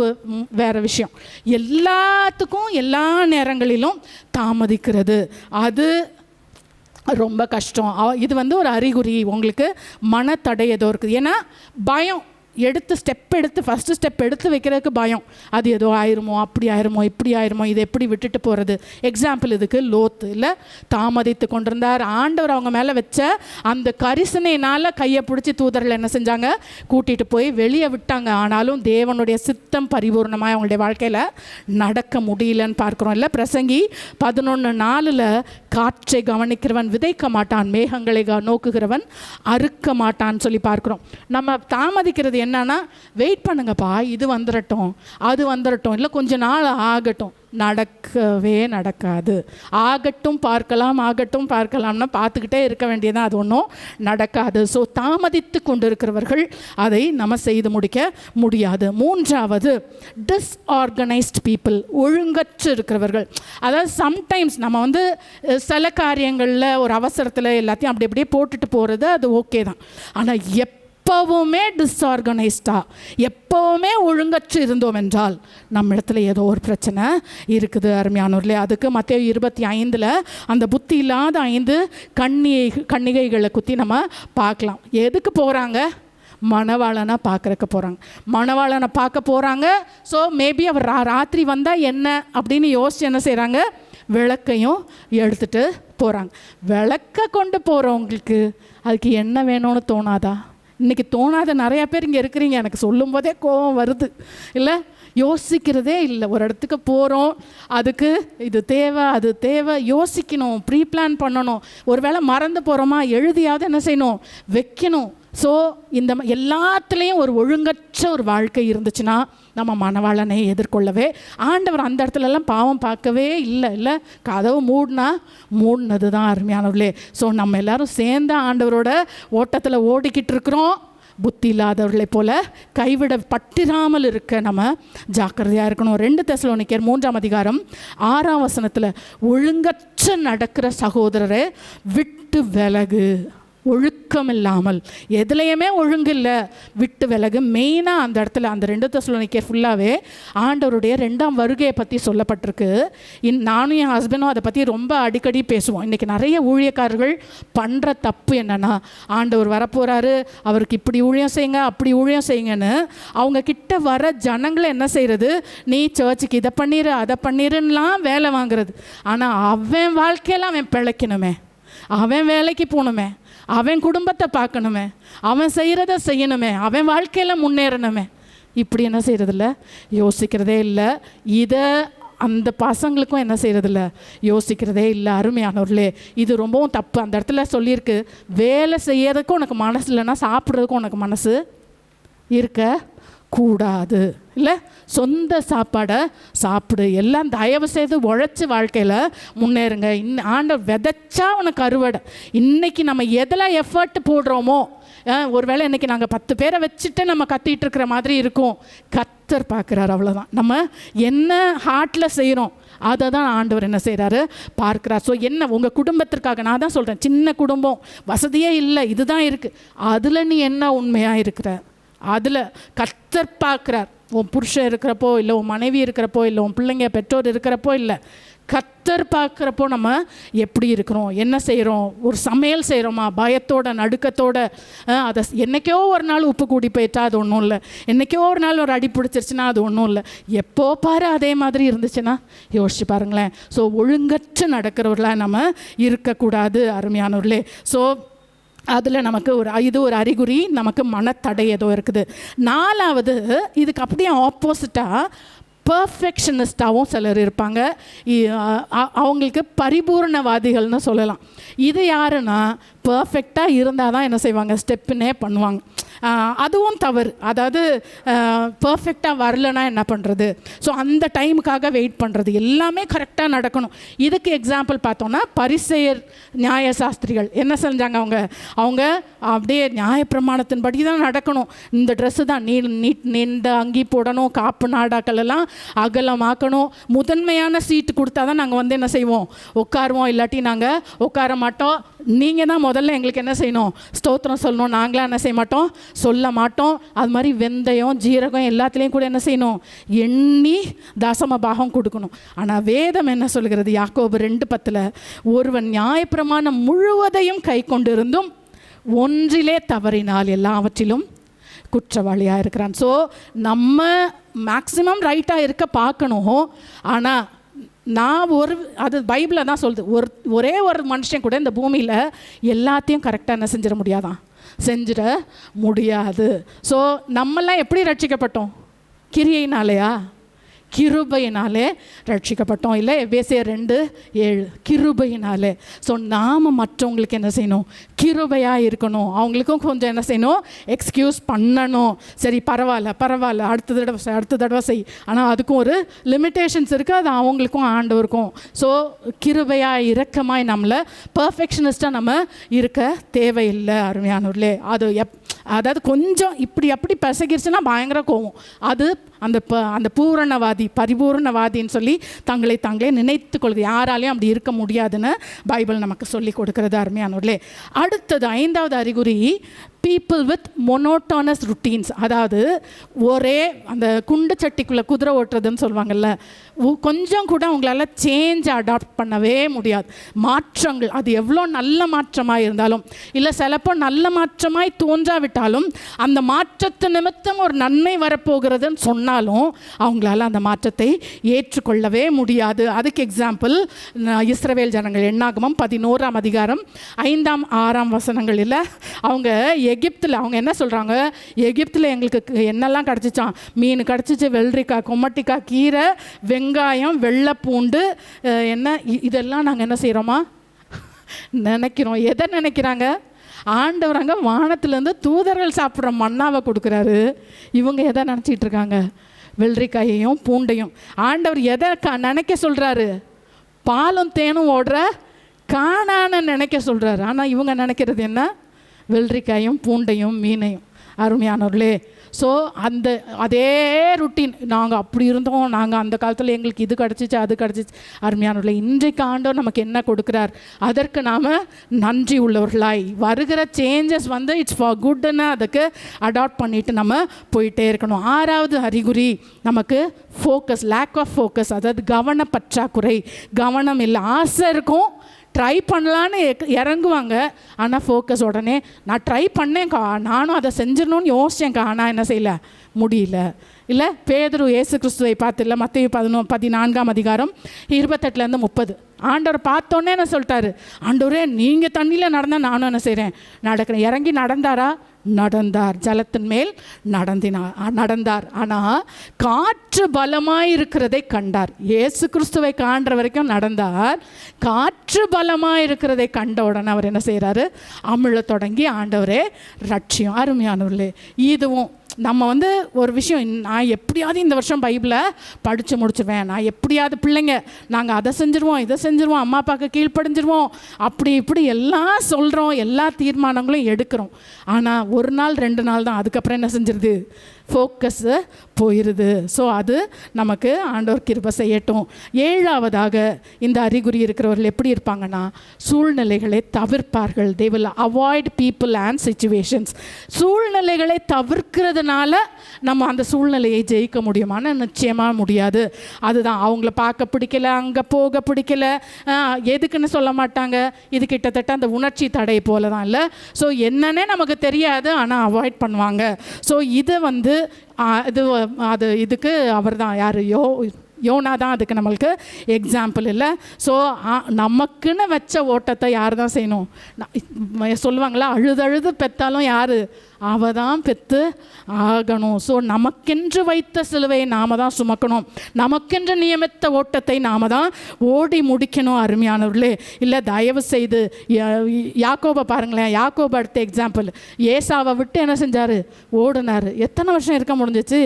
வேறு விஷயம். எல்லாத்துக்கும் எல்லா நேரங்களிலும் தாமதிக்கிறது அது ரொம்ப கஷ்டம். இது ஒரு அறிகுறி, உங்களுக்கு மனத்தடை ஏதோ இருக்குது. ஏன்னா பயம், ஃபஸ்ட்டு ஸ்டெப் எடுத்து வைக்கிறதுக்கு பயம். அது ஏதோ ஆயிருமோ, அப்படி ஆயிருமோ, இப்படி ஆயிருமோ, இதை எப்படி விட்டுட்டு போகிறது? எக்ஸாம்பிள் இதுக்கு லோத்து இல்லை, தாமதித்து கொண்டிருந்தார். ஆண்டவர் அவங்க மேலே வச்ச அந்த கரிசனையினால் கையை பிடிச்சி தூதர்கள் என்ன செஞ்சாங்க? கூட்டிகிட்டு போய் வெளியே விட்டாங்க. ஆனாலும் தேவனுடைய சித்தம் பரிபூர்ணமாக அவங்களுடைய வாழ்க்கையில் நடக்க முடியலன்னு பார்க்குறோம். இல்லை, பிரசங்கி 11:4 காற்றை கவனிக்கிறவன் விதைக்க மாட்டான், மேகங்களை நோக்குகிறவன் அறுக்க மாட்டான்னு சொல்லி பார்க்குறோம். நம்ம தாமதிக்கிறது என்னன்னா, வெயிட் பண்ணுங்கப்பா, இது வந்துடட்டும், அது வந்துடட்டும், இல்லை கொஞ்ச நாள் ஆகட்டும். நடக்கவே நடக்காது. ஆகட்டும் பார்க்கலாம்னா பார்த்துக்கிட்டே இருக்க வேண்டியதான், அது ஒன்றும் நடக்காது. ஸோ தாமதித்து கொண்டிருக்கிறவர்கள் அதை நம்ம செய்து முடிக்க முடியாது. மூன்றாவது, டிஸ்ஆர்கனைஸ்ட் பீப்புள், ஒழுங்கற்று இருக்கிறவர்கள். அதாவது சம்டைம்ஸ் நம்ம சில காரியங்களில் ஒரு அவசரத்தில் எல்லாத்தையும் அப்படி அப்படியே போட்டுட்டு போகிறது அது ஓகே தான். ஆனால் எப்பவுமே டிஸ்ஆர்கனைஸ்டாக, எப்பவுமே ஒழுங்கற்று இருந்தோம் என்றால் நம்ம இடத்துல ஏதோ ஒரு பிரச்சனை இருக்குது. அருமையானவர்களே, அதுக்கு மத்தேயு 25 அந்த புத்தி இல்லாத 5 கன்னிகைகளை குத்தி நம்ம பார்க்கலாம். எதுக்கு போகிறாங்க? மணவாளனை பார்க்குறக்கு போகிறாங்க. மணவாளனை பார்க்க போகிறாங்க. ஸோ மேபி அவர் ராத்திரி வந்தால் என்ன அப்படின்னு யோசிச்சு என்ன செய்கிறாங்க? விளக்கையும் எடுத்துகிட்டு போகிறாங்க. விளக்க கொண்டு போகிறவங்களுக்கு அதுக்கு என்ன வேணும்னு தோணாதா? இன்றைக்கி தோணாத நிறையா பேர் இங்கே இருக்கிறீங்க. எனக்கு சொல்லும் போதே கோபம் வருது. இல்லை, யோசிக்கிறதே இல்லை. ஒரு இடத்துக்கு போகிறோம், அதுக்கு இது தேவை, அது தேவை, யோசிக்கணும், ப்ரீ பிளான் பண்ணணும். ஒரு வேளை மறந்து போகிறோமா, எழுதியாவது என்ன செய்யணும்? வைக்கணும். ஸோ இந்த எல்லாத்துலேயும் ஒரு ஒழுங்கற்ற ஒரு வாழ்க்கை இருந்துச்சுன்னா நம்ம மணவாளனை எதிர்கொள்ளவே, ஆண்டவர் அந்த இடத்துலலாம் பாவம் பார்க்கவே இல்லை. கதவு மூடினது தான். அருமையானவர்களே, ஸோ நம்ம எல்லாரும் சேர்ந்த ஆண்டவரோட ஓட்டத்தில் ஓடிக்கிட்டு இருக்கிறோம். புத்தி இல்லாதவர்களை போல கைவிடப்பட்டிராமல் இருக்க நம்ம ஜாக்கிரதையாக இருக்கணும். 2 தெசலோனிக்கேயர் 3ஆம் அதிகாரம் 6ஆம் வசனத்தில், ஒழுங்கற்ற நடக்கிற சகோதரரை விட்டு விலகு. ஒழுக்கம் இல்லாமல், எதுலையுமே ஒழுங்கு இல்லை, விட்டு விலகு. மெயினாக அந்த இடத்துல அந்த 2 தெசலோனிக்கேயர் ஃபுல்லாகவே ஆண்டவருடைய 2ஆம் வருகையை பற்றி சொல்லப்பட்டிருக்கு. நானும் என் ஹஸ்பண்டும் அதை பற்றி ரொம்ப அடிக்கடி பேசுவோம். இன்றைக்கி நிறைய ஊழியக்காரர்கள் பண்ணுற தப்பு என்னென்னா, ஆண்டவர் வரப்போகிறாரு, அவருக்கு இப்படி ஊழியம் செய்யுங்க, அப்படி ஊழியம் செய்யுங்கன்னு அவங்க கிட்ட வர ஜனங்களை என்ன செய்கிறது? நீ சர்ச்சுக்கு இதை பண்ணிடு, அதை பண்ணிடுன்னெலாம் வேலை வாங்குறது. ஆனால் அவன் வாழ்க்கையெல்லாம் அவன் பிழைக்கணுமே, அவன் வேலைக்கு போகணுமே, அவன் குடும்பத்தை பார்க்கணுமே, அவன் செய்கிறத செய்யணுமே, அவன் வாழ்க்கையில் முன்னேறணுமே. இப்படி என்ன செய்கிறதில்ல? யோசிக்கிறதே இல்லை. இதை அந்த பசங்களுக்கும் என்ன செய்கிறதில்ல? யோசிக்கிறதே இல்லை. அருமையானவர்களே, இது ரொம்பவும் தப்பு. அந்த இடத்துல சொல்லியிருக்கு, வேலை செய்யறதுக்கும் உனக்கு மனசு இல்லைன்னா சாப்பிட்றதுக்கும் உனக்கு மனசு இருக்க கூடாது. இல்லை, சொந்த சாப்பாடை சாப்பிடு, எல்லாம் தயவு செய்து உழைச்சி வாழ்க்கையில் முன்னேறுங்க. ஆண்டவர் விதைச்சா உனக்கு அறுவடை. இன்றைக்கி நம்ம எதில் எஃபர்ட் போடுறோமோ, ஒருவேளை இன்றைக்கி நாங்கள் 10 பேரை வச்சுட்டு நம்ம கத்திட்டு இருக்கிற மாதிரி இருக்கும். கர்த்தர் பார்க்குறாரு, அவ்வளோதான். நம்ம என்ன ஹார்ட்டில் செய்கிறோம் அதை தான் ஆண்டவர் என்ன செய்கிறாரு, பார்க்குறார். ஸோ என்ன உங்கள் குடும்பத்திற்காக, நான் தான் சொல்கிறேன், சின்ன குடும்பம், வசதியே இல்லை, இதுதான் இருக்குது, அதில் நீ என்ன உண்மையாக இருக்கிற, அதில் கர்த்தர் பார்க்குறார். உன் புருஷன் இருக்கிறப்போ, இல்லை உன் மனைவி இருக்கிறப்போ, இல்லை உன் பிள்ளைங்க பெற்றோர் இருக்கிறப்போ, இல்லை, கர்த்தர் பார்க்குறப்போ நம்ம எப்படி இருக்கிறோம், என்ன செய்கிறோம். ஒரு சமையல் செய்கிறோமா பயத்தோட நடுக்கத்தோட, அதை என்றைக்கோ ஒரு நாள் உப்பு கூடி போயிட்டா அது ஒன்றும் இல்லை, என்றைக்கோ ஒரு நாள் ஒரு அடி பிடிச்சிருச்சுன்னா அது ஒன்றும் இல்லை, எப்போ பாரு அதே மாதிரி இருந்துச்சுன்னா யோசிச்சு பாருங்களேன். ஸோ ஒழுங்கற்று நடக்கிறவர்களாக நம்ம இருக்கக்கூடாது அருமையானவர்களே. ஸோ அதில் நமக்கு இது ஒரு அறிகுறி, நமக்கு மனத்தடை ஏதோ இருக்குது. 4வது, இதுக்கு அப்படியே ஆப்போசிட்டாக பர்ஃபெக்ஷனிஸ்டாகவும் சிலர் இருப்பாங்க. அவங்களுக்கு பரிபூர்ணவாதிகள்னு சொல்லலாம். இது யாருன்னா, பர்ஃபெக்டாக இருந்தால் தான் என்ன செய்வாங்க, ஸ்டெப்புன்னே பண்ணுவாங்க. அதுவும் தவறு. அதாவது பர்ஃபெக்டாக வரலன்னா என்ன பண்ணுறது, ஸோ அந்த டைமுக்காக வெயிட் பண்ணுறது, எல்லாமே கரெக்டாக நடக்கணும். இதுக்கு எக்ஸாம்பிள் பார்த்தோன்னா, பரிசேயர் நியாயசாஸ்திரிகள் என்ன செஞ்சாங்க, அவங்க அப்படியே நியாயப்பிரமாணத்தின்படி தான் நடக்கணும். இந்த ட்ரெஸ்ஸு தான் நீண்ட அங்கி போடணும், காப்பு நாடாக்கள் எல்லாம் அகலமாக்கணும், முதன்மையான சீட்டு கொடுத்தா தான் நாங்கள் என்ன செய்வோம், உட்காருவோம், இல்லாட்டி நாங்கள் உட்கார மாட்டோம். நீங்கள் தான் முதல்ல எங்களுக்கு என்ன செய்யணும், ஸ்தோத்திரம் சொல்லணும், நாங்களாம் என்ன செய்ய மாட்டோம், சொல்ல மாட்டோம். அது மாதிரி வெந்தயம், ஜீரகம் எல்லாத்துலேயும் கூட என்ன செய்யணும், எண்ணி தசம பாகம் கொடுக்கணும். ஆனால் வேதம் என்ன சொல்கிறது, யாக்கோபு 2:10, ஒருவன் நியாயப்பிரமாணம் முழுவதையும் கை கொண்டிருந்தும் ஒன்றிலே தவறினால் எல்லாவற்றிலும் குற்றவாளியாக இருக்கிறான். ஸோ நம்ம மேக்சிமம் ரைட்டாக இருக்க பார்க்கணும். ஆனால் அது பைபிளில் தான் சொல்லுது, ஒரே ஒரு மனுஷன் கூட இந்த பூமியில் எல்லாத்தையும் கரெக்டாக என்ன செஞ்சிட முடியாதான், செஞ்சிட முடியாது. ஸோ நம்மெல்லாம் எப்படி ரட்சிக்கப்பட்டோம், கிரியையினாலேயா, கிருபையினாலே ரட்சிக்கப்பட்டோம். இல்லை, எபேசியர் 2:7 கிருபையினாலே. ஸோ நாம் மற்றவங்களுக்கு என்ன செய்யணும், கிருபையாக இருக்கணும். அவங்களுக்கும் கொஞ்சம் என்ன செய்யணும், எக்ஸ்கியூஸ் பண்ணணும். சரி பரவாயில்ல அடுத்த தடவை செய். ஆனால் அதுக்கும் ஒரு லிமிட்டேஷன்ஸ் இருக்குது, அது அவங்களுக்கும் ஆண்டவருக்கும். ஸோ கிருபையாக இரக்கமாய் நம்மளை பர்ஃபெக்ஷனிஸ்டாக நம்ம இருக்க தேவையில்லை அருமையானவர்களே. அதாவது கொஞ்சம் இப்படி அப்படி பசகிருச்சுன்னா பயங்கர கோவம். அது அந்த பூரணவாதி, பரிபூர்ணவாதின்னு சொல்லி தாங்களே நினைத்து கொள்வது. யாராலையும் அப்படி இருக்க முடியாதுன்னு பைபிள் நமக்கு சொல்லி கொடுக்கிறது அருமையானவர்களே. அடுத்தது 5வது அறிகுறி, பீப்புள் வித் மொனோட்டோனஸ் ருட்டீன்ஸ். அதாவது ஒரே அந்த குண்டு சட்டிக்குள்ளே குதிரை ஓட்டுறதுன்னு சொல்லுவாங்கள்ல, கொஞ்சம் கூட அவங்களால சேஞ்ச் அடாப்ட் பண்ணவே முடியாது. மாற்றங்கள், அது எவ்வளோ நல்ல மாற்றமாக இருந்தாலும், இல்லை சிலப்போ நல்ல மாற்றமாய் தோன்றாவிட்டாலும், அந்த மாற்றத்து நிமித்தம் ஒரு நன்மை வரப்போகிறதுன்னு சொன்னாலும் அவங்களால அந்த மாற்றத்தை ஏற்றுக்கொள்ளவே முடியாது. அதுக்கு எக்ஸாம்பிள் இஸ்ரவேல் ஜனங்கள், எண்ணாகமம் 11ஆம் அதிகாரம் 5ஆம் 6ஆம் வசனங்களில் அவங்க எகிப்தில் அவங்க என்ன சொல்கிறாங்க, எகிப்தில் எங்களுக்கு என்னெல்லாம் கிடச்சிச்சான், மீன் கிடச்சிச்சு, வெள்ளரிக்காய், கொம்மட்டிக்காய், கீரை, வெங்காயம், வெள்ளைப்பூண்டு, இதெல்லாம் நாங்கள் என்ன செய்கிறோமா நினைக்கிறோம். எதை நினைக்கிறாங்க, ஆண்டவராங்க வானத்துலேருந்து தூதர்கள் சாப்பிட்ற மண்ணாவை கொடுக்குறாரு. இவங்க எதை நினச்சிட்டு இருக்காங்க, வெள்ளரிக்காயையும் பூண்டையும். ஆண்டவர் எதை நினைக்க சொல்கிறாரு, பாலும் தேனும் ஓடுற காணான்னு நினைக்க சொல்கிறாரு. ஆனால் இவங்க நினைக்கிறது என்ன, வெள்ளரிக்காயும் பூண்டையும் மீனையும். அருமையானவர்களே, ஸோ அதே ருட்டீன், நாங்கள் அப்படி இருந்தோம், நாங்கள் அந்த காலத்தில் எங்களுக்கு இது கிடச்சிச்சு அது கிடச்சிச்சு. அருமையானவர்களே, இன்றைக்கு ஆண்டவர் நமக்கு என்ன கொடுக்குறார், அதற்கு நாம் நன்றி உள்ளவர்களாய் வருகிற சேஞ்சஸ் இட்ஸ் ஃபார் குட்னு அதுக்கு அடாப்ட் பண்ணிவிட்டு நம்ம போயிட்டே இருக்கணும். 6வது அறிகுறி நமக்கு ஃபோக்கஸ், லேக் ஆஃப் ஃபோக்கஸ். அதாவது கவன பற்றாக்குறை, கவனம் இல்லை. ஆசை இருக்கும், ட்ரை பண்ணலான்னு இறங்குவாங்க, ஆனால் ஃபோக்கஸ் உடனே நான் ட்ரை பண்ணேன்க்கா, நானும் அதை செஞ்சிடணும்னு யோசிச்சேன்க்கா, ஆனால் என்ன செய்யலை, முடியல. இல்லை, பேதுரு இயேசு கிறிஸ்துவை பார்த்துல மத்தேயு 14ஆம் அதிகாரம் 28-30 ஆண்டவர் பார்த்தோன்னே என்ன சொல்லிட்டாரு, ஆண்டவரே நீங்கள் தண்ணியில் நடந்தால் நானும் என்ன செய்கிறேன், நடக்கிறேன். இறங்கி நடந்தார், ஜலத்தின் மேல் நடந்தார். ஆனால் காற்று பலமாய் இருக்கிறதை கண்டார். இயேசு கிறிஸ்துவை காண்ற வரைக்கும் நடந்தார். காற்று பலமாய் இருக்கிறதை கண்ட உடனே அவர் என்ன செய்கிறாரு, அமிழ தொடங்கி ஆண்டவரே ரட்சியம். அருமையானவர்களே, இதுவும் நம்ம ஒரு விஷயம், நான் எப்படியாவது இந்த வருஷம் பைபிளை படித்து முடிச்சிருவேன், நான் எப்படியாவது பிள்ளைங்க நாங்கள் அதை செஞ்சுருவோம் இதை செஞ்சுருவோம் அம்மா அப்பாவுக்கு கீழ்ப்படிஞ்சிருவோம் அப்படி இப்படி எல்லாம் சொல்கிறோம், எல்லா தீர்மானங்களும் எடுக்கிறோம். ஆனால் ஒரு நாள் 2 நாள் தான், அதுக்கப்புறம் என்ன செஞ்சிருது, ஃபோக்கஸ்ஸு போயிடுது. ஸோ அது நமக்கு ஆண்டவர் கிருபை செய்யட்டும். 7ஆவதாக இந்த அறிகுறி இருக்கிறவர்கள் எப்படி இருப்பாங்கன்னா, சூழ்நிலைகளை தவிர்ப்பார்கள். they will avoid people and situations. சூழ்நிலைகளை தவிர்க்கிறதுனால நம்ம அந்த சூழ்நிலையை ஜெயிக்க முடியுமான்னு நிச்சயமாக முடியாது. அதுதான், அவங்கள பார்க்க பிடிக்கல, அங்கே போக பிடிக்கல, எதுக்குன்னு சொல்ல மாட்டாங்க. இது கிட்டத்தட்ட அந்த உணர்ச்சி தடை போல தான் இல்லை. ஸோ என்னன்னே நமக்கு தெரியாது, ஆனால் அவாய்ட் பண்ணுவாங்க. ஸோ இதை இதுக்கு அவர் தான் யார், யோனா தான் அதுக்கு நம்மளுக்கு எக்ஸாம்பிள் இல்லை. ஸோ நமக்குன்னு வச்ச ஓட்டத்தை யார் தான் செய்யணும்? சொல்லுவாங்களா, அழுது பெற்றாலும் யார், அவ தான் பெற்று ஆகணும். ஸோ நமக்கென்று வைத்த சிலுவையை நாம் தான் சுமக்கணும், நமக்கென்று நியமித்த ஓட்டத்தை நாம் தான் ஓடி முடிக்கணும். அருமையானவர்களே, இல்லை தயவு செய்து யாக்கோபை பாருங்களேன். யாக்கோபு அடுத்த எக்ஸாம்பிள். ஏசாவை விட்டு என்ன செஞ்சார், ஓடினார். எத்தனை வருஷம் இருக்க முடிஞ்சிச்சு?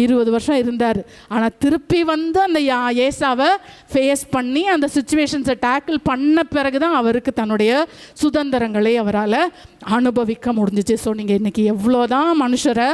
20 வருஷம் இருந்தார். ஆனால் திருப்பி அந்த ஏசாவை ஃபேஸ் பண்ணி அந்த சிச்சுவேஷன்ஸை டேக்கிள் பண்ண பிறகு தான் அவருக்கு தன்னுடைய சுதந்திரங்களை அவரால் அனுபவிக்க முடிஞ்சிச்சு. ஸோ நீங்கள் இன்றைக்கி எவ்வளோதான் மனுஷரை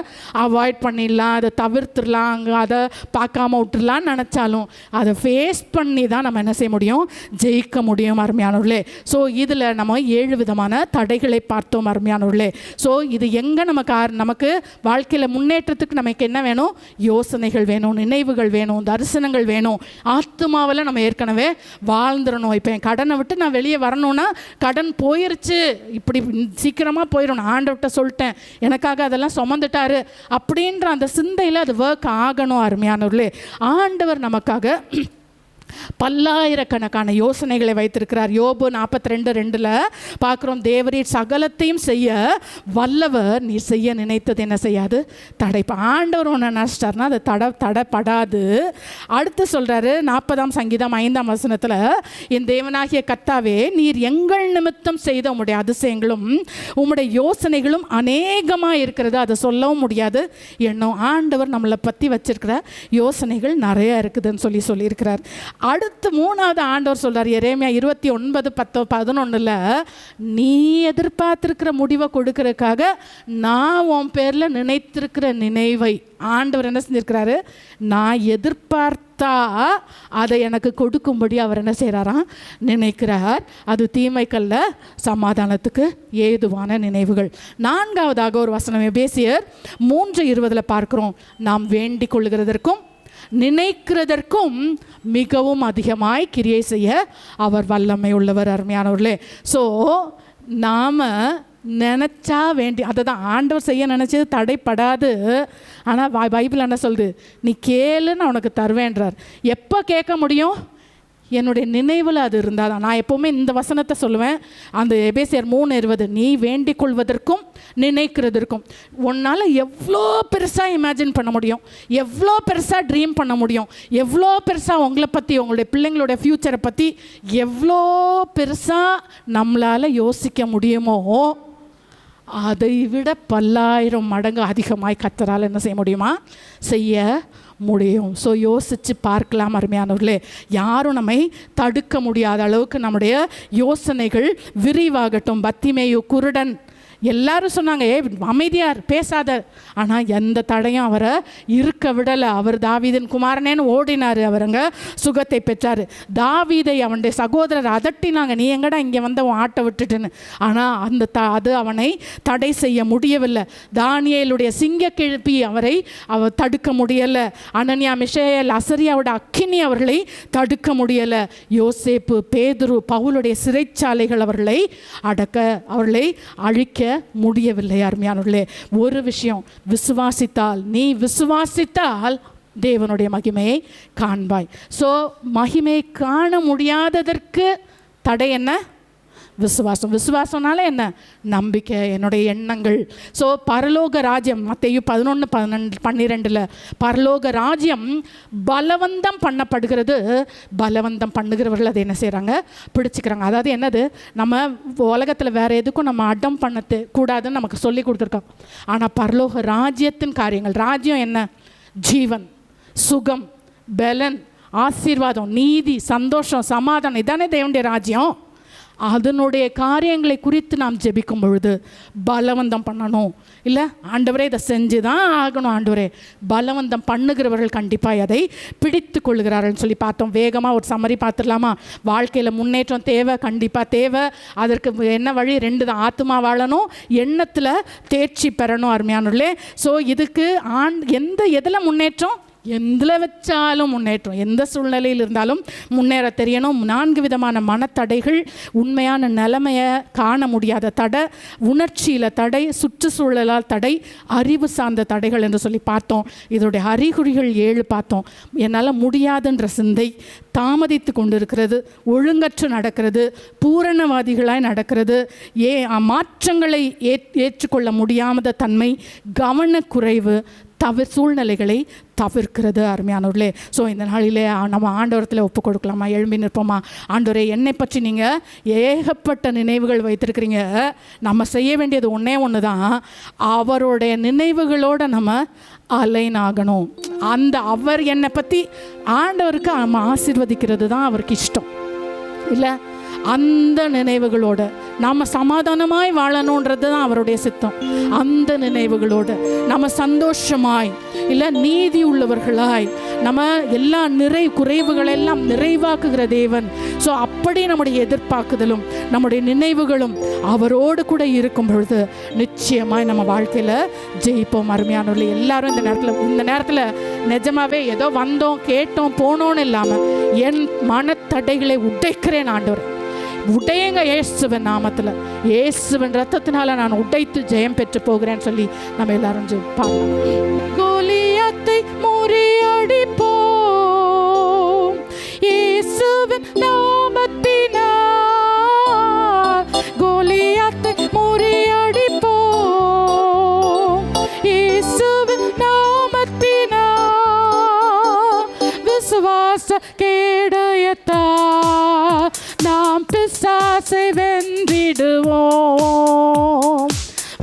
அவாய்ட் பண்ணிடலாம், அதை தவிர்த்துடலாம், அங்கே அதை பார்க்காம விட்டுடலான்னு நினச்சாலும் அதை ஃபேஸ் பண்ணி தான் நம்ம என்ன செய்ய முடியும், ஜெயிக்க முடியும். அருமையானவர்களே, ஸோ இதில் நம்ம 7 விதமான தடைகளை பார்த்தோம். அருமையானவர்களே, ஸோ இது எங்கே நமக்கு வாழ்க்கையில் முன்னேற்றத்துக்கு நமக்கு என்ன வேணும், யோசனைகள் வேணும், நினைவுகள் வேணும், தரிசனங்கள் வேணும். ஆத்துமாவில் நம்ம ஏற்கனவே வாழ்ந்துடணும். இப்போ என் கடனை விட்டு நான் வெளியே வரணும்னா, கடன் போயிருச்சு, இப்படி சீக்கிரமாக போயிடும், நான் ஆண்டவர்கிட்ட சொல்லிட்டேன், எனக்காக அதெல்லாம் சுமந்துட்டாரு அப்படின்ற அந்த சிந்தையில் அது ஒர்க் ஆகணும். அருமையானவர்களே, ஆண்டவர் நமக்காக பல்லாயிரக்கணக்கான யோசனைகளை வைத்திருக்கிறார். யோபு 42:2 பார்க்குறோம், தேவரீர் சகலத்தையும் செய்ய வல்லவர், நீ செய்ய நினைத்தது என்ன செய்யாது, தடை. ஆண்டவர் ஒன்று நினச்சிட்டார்னா அது தடைப்படாது. அடுத்து சொல்கிறாரு 40ஆம் சங்கீதம் 5ஆம் வசனத்தில், என் தேவனாகிய கர்த்தாவே, நீர் எங்கள் நிமித்தம் செய்த உம்முடைய அதிசயங்களும் உம்முடைய யோசனைகளும் அநேகமாக இருக்கிறது, அதை சொல்லவும் முடியாது என்னும். ஆண்டவர் நம்மளை பற்றி வச்சிருக்கிற யோசனைகள் நிறைய இருக்குதுன்னு சொல்லியிருக்கிறார். அடுத்து 3வது ஆண்டவர் சொல்றார், எரேமியா 29:10-11, நீ எதிர்பார்த்திருக்கிற முடிவை கொடுக்கறதுக்காக நான் உன் பேர்ல நினைத்திருக்கிற நினைவை ஆண்டவர் என்ன செஞ்சிருக்கிறாரு, நான் எதிர்பார்த்தா அதை எனக்கு கொடுக்கும்படி அவர் என்ன செய்கிறாராம், நினைக்கிறார். அது தீமைக்கல்ல, சமாதானத்துக்கு ஏதுவான நினைவுகள். 4ஆவதாக ஒரு வசனம் எபேசியர் 3:20 பார்க்கிறோம், நாம் வேண்டிக் கொள்ளுகிறதற்கும் நினைக்கிறதற்கும் மிகவும் அதிகமாய் கிரியை செய்ய அவர் வல்லமை உள்ளவர். அருமையானவர்களே, ஸோ நாம் நினச்சா அதை தான் ஆண்டவர் செய்ய நினச்சது தடைப்படாது. ஆனால் பைபிள் என்ன சொல்லுது, நீ கேளு நான் உனக்கு தருவேன்றார். எப்போ கேட்க முடியும், என்னுடைய நினைவில் அது இருந்தால் தான். நான் எப்போவுமே இந்த வசனத்தை சொல்லுவேன், அந்த எபேசியர் 3:20, நீ வேண்டிக் கொள்வதற்கும் நினைக்கிறதற்கும். உன்னால் எவ்வளோ பெருசாக இமேஜின் பண்ண முடியும், எவ்வளோ பெருசாக ட்ரீம் பண்ண முடியும், எவ்வளோ பெருசாக உங்களை பற்றி, உங்களுடைய பிள்ளைங்களோட ஃப்யூச்சரை பற்றி எவ்வளோ பெருசாக நம்மளால் யோசிக்க முடியுமோ, அதை விட 10,000 மடங்கு அதிகமாய் கர்த்தரால் என்ன செய்ய முடியுமா, செய்ய முடியும். ஸோ யோசித்து பார்க்கலாம். அருமையானவர்களே, யாரும் நம்மை தடுக்க முடியாத அளவுக்கு நம்முடைய யோசனைகள் விரிவாகட்டும். பத்திமேயு குருடன், எல்லாரும் சொன்னாங்க, அமைதியார் பேசாத, ஆனால் எந்த தடையும் அவரை இருக்க விடலை. அவர் தாவீதின் குமாரனேன்னு ஓடினார், அவருங்க சுகத்தை பெற்றார். தாவீதை அவனுடைய சகோதரர் அதட்டினாங்க, நீ எங்கடா இங்கே வந்த உன் ஆட்டை விட்டுட்டுன்னு. ஆனால் அது அவனை தடை செய்ய முடியவில்லை. தானியேலுடைய சிங்க கிழப்பி அவரை தடுக்க முடியலை. அனனியா, மிஷேயல், அசரியாவோட அக்கினி அவர்களை தடுக்க முடியலை. யோசேப்பு, பேதுரு, பவுலுடைய சிறைச்சாலைகள் அவர்களை அவர்களை அழிக்க முடியவில்லை. அருமையானவர்களே, ஒரு விஷயம், நீ விசுவாசித்தால் தேவனுடைய மகிமையை காண்பாய். ஸோ மகிமையை காண முடியாததற்கு தடை என்ன, விசுவாசம். விசுவாசம்னால என்ன? நம்பிக்கை, என்னுடைய எண்ணங்கள். ஸோ பரலோக ராஜ்யம் மத்தேயு 11:12 பரலோக ராஜ்யம் பலவந்தம் பண்ணப்படுகிறது. பலவந்தம் பண்ணுகிறவர்கள் அதை என்ன செய்கிறாங்க? பிடிச்சிக்கிறாங்க. அதாவது என்னது, நம்ம உலகத்தில் வேறு எதுக்கும் நம்ம அடம் பண்ண கூடாதுன்னு நமக்கு சொல்லி கொடுத்துருக்கோம். ஆனால் பரலோக ராஜ்யத்தின் காரியங்கள், ராஜ்யம் என்ன? ஜீவன், சுகம், பலன், ஆசீர்வாதம், நீதி, சந்தோஷம், சமாதானம், இதானே தேவனுடைய ராஜ்யம். அதனுடைய காரியங்களை குறித்து நாம் ஜெபிக்கும் பொழுது பலவந்தம் பண்ணணும் இல்லை, ஆண்டவரே இதை செஞ்சு தான் ஆகணும் ஆண்டவரே, பலவந்தம் பண்ணுகிறவர்கள் கண்டிப்பாக அதை பிடித்து கொள்கிறார்கள்னு சொல்லி பார்த்தோம். வேகமாக ஒரு சம்மரி பார்த்துடலாமா? வாழ்க்கையில் முன்னேற்றம் தேவை, கண்டிப்பாக தேவை. அதற்கு என்ன வழி? 2 தான். ஆத்துமா வாழணும், எண்ணத்தில் தேர்ச்சி பெறணும். அருமையானவர்களே, ஸோ இதுக்கு எதில் முன்னேற்றம்? எதில் வச்சாலும் முன்னேற்றம். எந்த சூழ்நிலையில் இருந்தாலும் முன்னேற தெரியணும். 4 விதமான மனத்தடைகள், உண்மையான நிலைமையை காண முடியாத தடை, உணர்ச்சியில் தடை, சுற்றுச்சூழலால் தடை, அறிவு சார்ந்த தடைகள் என்று சொல்லி பார்த்தோம். இதோடைய அறிகுறிகள் 7 பார்த்தோம். என்னால் முடியாதுன்ற சிந்தை, தாமதித்து கொண்டிருக்கிறது, ஒழுங்கற்று நடக்கிறது, பூரணவாதிகளாய் நடக்கிறது, மாற்றங்களை ஏற்றுக்கொள்ள முடியாத தன்மை, கவனக்குறைவு, சூழ்நிலைகளை தவிர்க்கிறது. அருமையானவர்களே, ஸோ இந்த நாளிலே நம்ம ஆண்டவரத்தில் ஒப்பு கொடுக்கலாமா? எழும்பி நிற்போமா? ஆண்டவரே, என்னை பற்றி நீங்கள் ஏகப்பட்ட நினைவுகள் வைத்திருக்கிறீங்க. நம்ம செய்ய வேண்டியது ஒன்று தான், அவருடைய நினைவுகளோடு நம்ம அலைன் ஆகணும். அவர் என்னை பற்றி ஆண்டவருக்கு நம்ம ஆசீர்வதிக்கிறது தான் அவருக்கு இஷ்டம் இல்லை. அந்த நினைவுகளோடு நம்ம சமாதானமாய் வாழணுன்றது தான் அவருடைய சித்தம். அந்த நினைவுகளோடு நம்ம சந்தோஷமாய் இல்லை, நீதி உள்ளவர்களாய், நம்ம எல்லா குறைவுகளெல்லாம் நிறைவாக்குகிற தேவன். ஸோ அப்படி நம்முடைய எதிர்பார்க்குதலும் நம்முடைய நினைவுகளும் அவரோடு கூட இருக்கும் பொழுது நிச்சயமாய் நம்ம வாழ்க்கையில் ஜெயிப்போம். அருமையானவர்களே, எல்லாரும் இந்த நேரத்தில் நிஜமாவே ஏதோ வந்தோம் கேட்டோம் போனோன்னு இல்லாமல் என் மனத்தடைகளை உடைக்கிறேன் ஆண்டவர், உடையுங்க இயேசுவின் நாமத்தில், இயேசுவின் ரத்தத்தினால நான் உடைத்து ஜெயம் பெற்று போகிறேன்னு சொல்லி நம்ம எல்லாரும் பாடலாம். கோலியாத்தை முறியடிப்போம் இயேசுவின் நாமத்தினால், கோலியாத்தை முறியடிப்போம் இயேசுவின் நாமத்தினால், விசுவாச கேடயத்தா நாம் பிசாசை வென்றிடுவோம்.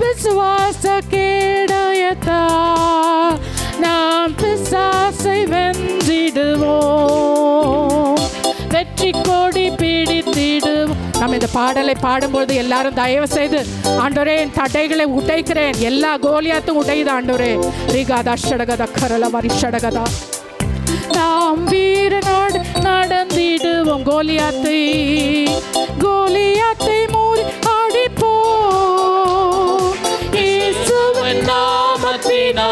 விசுவாச கேடயத்தா நாம் பிசாசை வென்றிடுவோம். வெற்றி கொடி பிடித்திடுவோம். நம்ம இந்த பாடலை பாடும்போது எல்லாரும் தயவு செய்து, ஆண்டவரே என் தடைகளை உடைக்கிறேன், எல்லா கோலியாத்தும் உடையுது ஆண்டவரே. ரிகாதா ஷடகதா கரல வரி ஷடகதா, நாம் வீரனோடு நடந்திடுவோம். கோலியாத்தை மூறி அடிப்போம் இயேசுவின் நாமத்தினால்,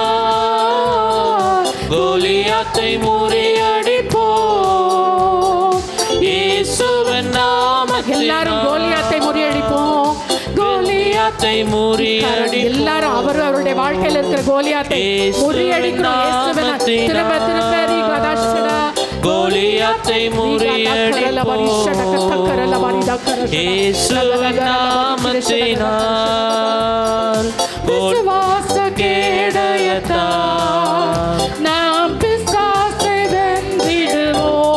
கோலியாத்தை மூறி அடிப்போம் இயேசுவின் நாமத்தினால். எல்லாரும் கோலியாத்தை முறியடிப்போம், கோலியாத்தை முறியடிப்போம். எல்லாரும் அவருடைய வாழ்க்கையில் இருக்கிற கோலியாத்தை முறியடிக்கிறோம் இயேசுவின் திரும்ப கோலியாத்தை முறியடிப்போம் இயேசுவின் நாமத்தினால். விசுவாச கேடயத்தா நாம் பிசாசை வென்றிடுவோம்.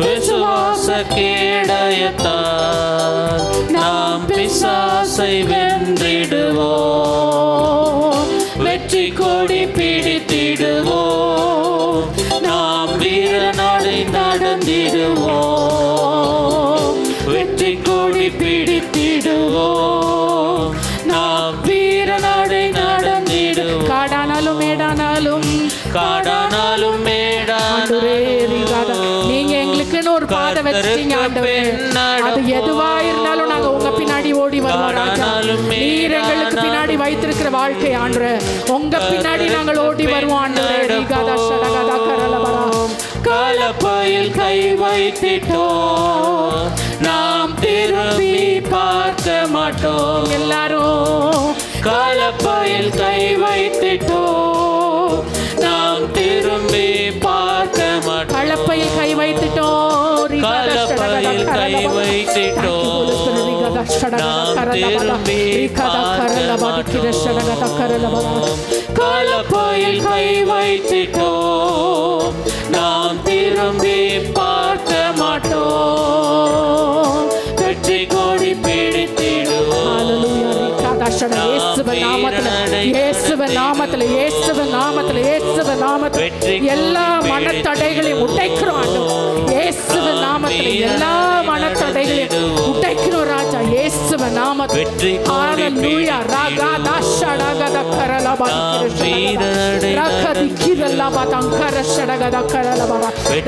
விசுவாச கேடயத்தா நாம் பிசாசை வென்றிடுவோம். வெற்றி கொடி பிடித்திடுவோம், நாம் வீரநாடை நடந்திடுவோம். வெற்றி கொடி பிடித்திடுவோம், நாம் வீரநாடை நடந்திடுவோம். காடானாலும் மேடானாலும், காடானாலும் மேடானாலும் நீங்க எங்களுக்குன்னு ஒரு பாதை வச்சிட்டீங்க ஆண்டவரே. அது எதுவா இருந்தாலும் நாங்க உங்க பின்னாடி ஓடி வருவோம் ராஜா. நீர் எங்களுக்கு பின்னாடி வைத்திருக்கிற வாழ்க்கை ஆண்டவரே, உங்க பின்னாடி நாங்கள் ஓடி வருவோம் ஆண்டவரே. ரிகாதா ஷடகதா கரலபரா, கலப்பையில் கை வைத்திட்டோம், நாம் திரும்பி பார்க்க மாட்டோம். எல்லாரும் கலப்பையில் கை வைத்திட்டோம், நாம் திரும்பி பார்க்க மாட்டோம். கலப்பையில் கை வைத்திட்டோம், காலப்பையில் கை வைத்திட்டோம் நாம் திரும்பி காலப்பையில் கை வைத்திட்டோம் நாம் திரும்பி பார்க்க மாட்டோம் வெற்றி கொடி பிடித்திடுவோம் எல்லா மனத்தடைகளையும் உடைக்கிறோம். இயேசுவின் நாமத்தில் எல்லா மனத்தடைகளையும் உடைக்கிறோம் ராஜா. இயேசுவின் நாமத்தில் ஹalleluya ராகதா ஷடகத கரலபா ரகதி கிரலபா தங்கர ஷடகத கரலபா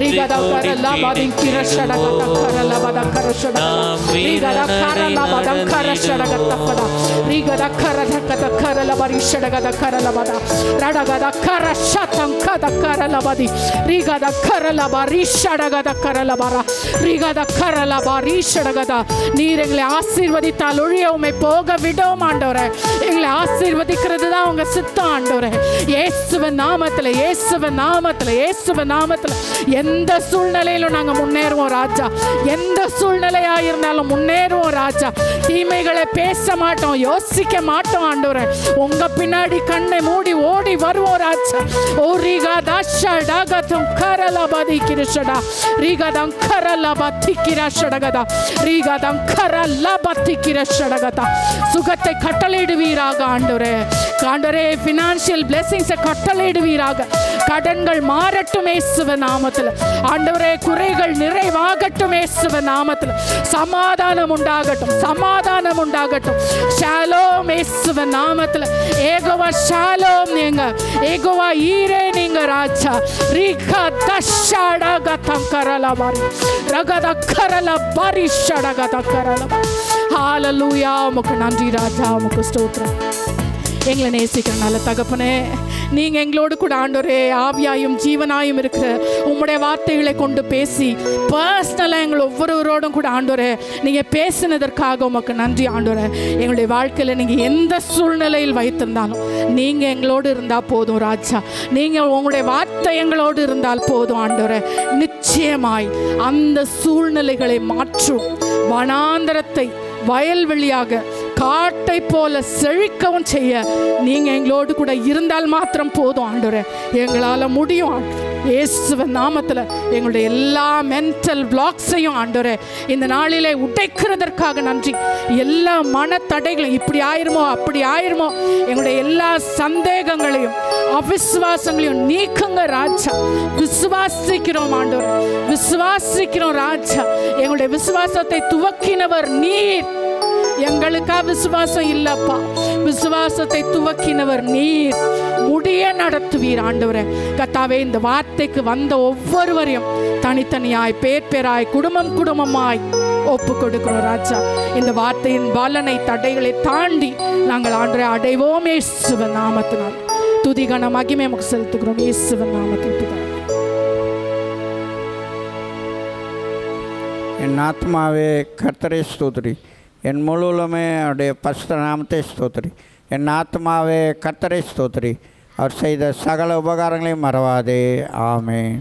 ரிகத கரலபா திங்கிர ஷடகத கரலபா தங்கர ஷடகத ரிகத கரலபா தங்கர ஷடகத பதா ரிகத கரதகத கரலபா ஷடகத கரலபா ரடகத கரஷதங்கத கரலபதி ரிகத கரலபா ரிஷடகத கரலபா ரிகத கரலபா ரிஷடகத. நீர் எங்களை ஆசீர்வதித்தால் ஒழிய உம்மை போக விடோம் ஆண்டவரே. எங்களை ஆசீர்வதிக்கிறது தான் உங்க சித்தம் ஆண்டவரே. இயேசுவின் நாமத்தில் இயேசுவின் நாமத்தில் இயேசுவின் நாமத்தில் எந்த சூழ்நிலையிலும் நாங்கள் முன்னேறுவோம் ராஜா. எந்த சூழ்நிலையா இருந்தாலும் முன்னேறுவோம் ராஜா. தீமைகளை பேச மாட்டோம், யோசிக்க மாட்டோம் ஆண்டவரே. உங்க பின்னாடி கண்ணை மூடி ஓடி வருவோம் ராஜா. ஓ ரிகதா ஷடகதம் கரலபதி கிருஷடா ரிகதம் கரலபதி கிரஷடகதா ரிகதம் கரலபதி கிரஷடகதா. சுகத்தை கட்டளையிடுவீராக ஆண்டவரே. ஆண்டவரே ஃபினான்ஷியல் பிளெஸிங்ஸை கட்டளையிடுவீராக. கடன்கள் மாறட்டும் இயேசுவின் நாமத்தில் ஆண்டவரே. குறைகள் நிறைவாகட்டும் இயேசுவின் நாமத்தில். சமாதானம் உண்டாகட்டும், சமாதானம் உண்டாகட்டும். ஷாலோம் இயேசுவின் நாமத்தில். ஏகோவா ஷாலோம் நீங்க, ஏகோவா ஈரே நீங்க ராஜா. ரிகத ஷடகதம் கரலபரி ரகத கரலபரி ஷடகத கரலபரி. ஹalleluya. உமக்கு நன்றி ராஜா, உமக்கு ஸ்தோத்திரம். எங்களை நேசிக்கிற நல்ல தகப்பனே, நீங்கள் எங்களோடு கூட ஆண்டவரே ஆவியாயும் ஜீவனாயும் இருக்கிற உம்முடைய வார்த்தைகளை கொண்டு பேசி பர்சனலாக எங்களை ஒவ்வொருவரோடும் கூட ஆண்டவரே நீங்கள் பேசினதற்காக உமக்கு நன்றி ஆண்டவரே. எங்களுடைய வாழ்க்கையில் நீங்கள் எந்த சூழ்நிலையில் வைத்திருந்தாலும் நீங்கள் எங்களோடு இருந்தால் போதும் ராஜா. நீங்கள் உங்களுடைய வார்த்தை எங்களோடு இருந்தால் போதும் ஆண்டவரே. நிச்சயமாய் அந்த சூழ்நிலைகளை மாற்றும். வனாந்தரத்தை வயல்வெளியாக காட்டை போல செழிக்கவும் செய்ய நீங்க எங்களோடு கூட இருந்தால் மாத்திரம் போதும் ஆண்டவரே. எங்களால் முடியும். இயேசுவின் நாமத்தில் எங்களுடைய எல்லா மென்டல் பிளாக்ஸையும் ஆண்டவரே இந்த நாளிலே உடைக்கிறதற்காக நன்றி. எல்லா மனத்தடைகளையும் இப்படி ஆயிருமோ அப்படி ஆயிருமோ எங்களுடைய எல்லா சந்தேகங்களையும் அவிசுவாசங்களையும் நீக்குங்க ராஜா. விசுவாசிக்கிறோம் ஆண்டவரே, விசுவாசிக்கிறோம் ராஜா. எங்களுடைய விசுவாசத்தை துவக்கினவர் நீர். எங்களுக்கா விசுவாசம் இல்லப்பா, விசுவாசத்தை துவக்கினவர் நீர். முடிய நடத்துவீர் ஆண்டவரே. கர்த்தாவே, இந்த வார்த்தைக்கு வந்த ஒவ்வொருவரையும் தனித்தனியாய் பேர் பேராய் குடும்பம் குடும்பமாய் ஒப்பு கொடுக்கிறோம் ராஜா. இந்த வார்த்தையின் பலனை தடைகளை தாண்டி நாங்கள் ஆண்டவரே அடைவோம் இயேசுவின் நாமத்தினால். துதிகன மகிமை நமக்கு செலுத்துகிறோம் இயேசுவின் நாமத்தில் பிதாவே. என் ஆத்மாவே கர்த்தரை ஸ்தோத்திரி, என் முழுவலுமே அவருடைய பரிசுத்த நாமத்தை ஸ்தோத்திரி. என் ஆத்மாவே கர்த்தரை ஸ்தோத்திரி, அவர் செய்த சகல உபகாரங்களையும் மறவாதே. ஆமென்.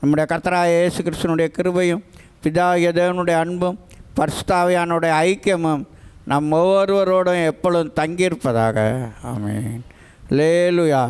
நம்முடைய கர்த்தராகிய இயேசு கிறிஸ்துவினுடைய கிருபையும் பிதாகிய தேவனுடைய அன்பும் பரிசுத்த ஆவியானவருடைய ஐக்கியமும் நம் ஒவ்வொருவரோடும் எப்பொழுதும் தங்கியிருப்பதாக. ஆமென். அல்லேலூயா.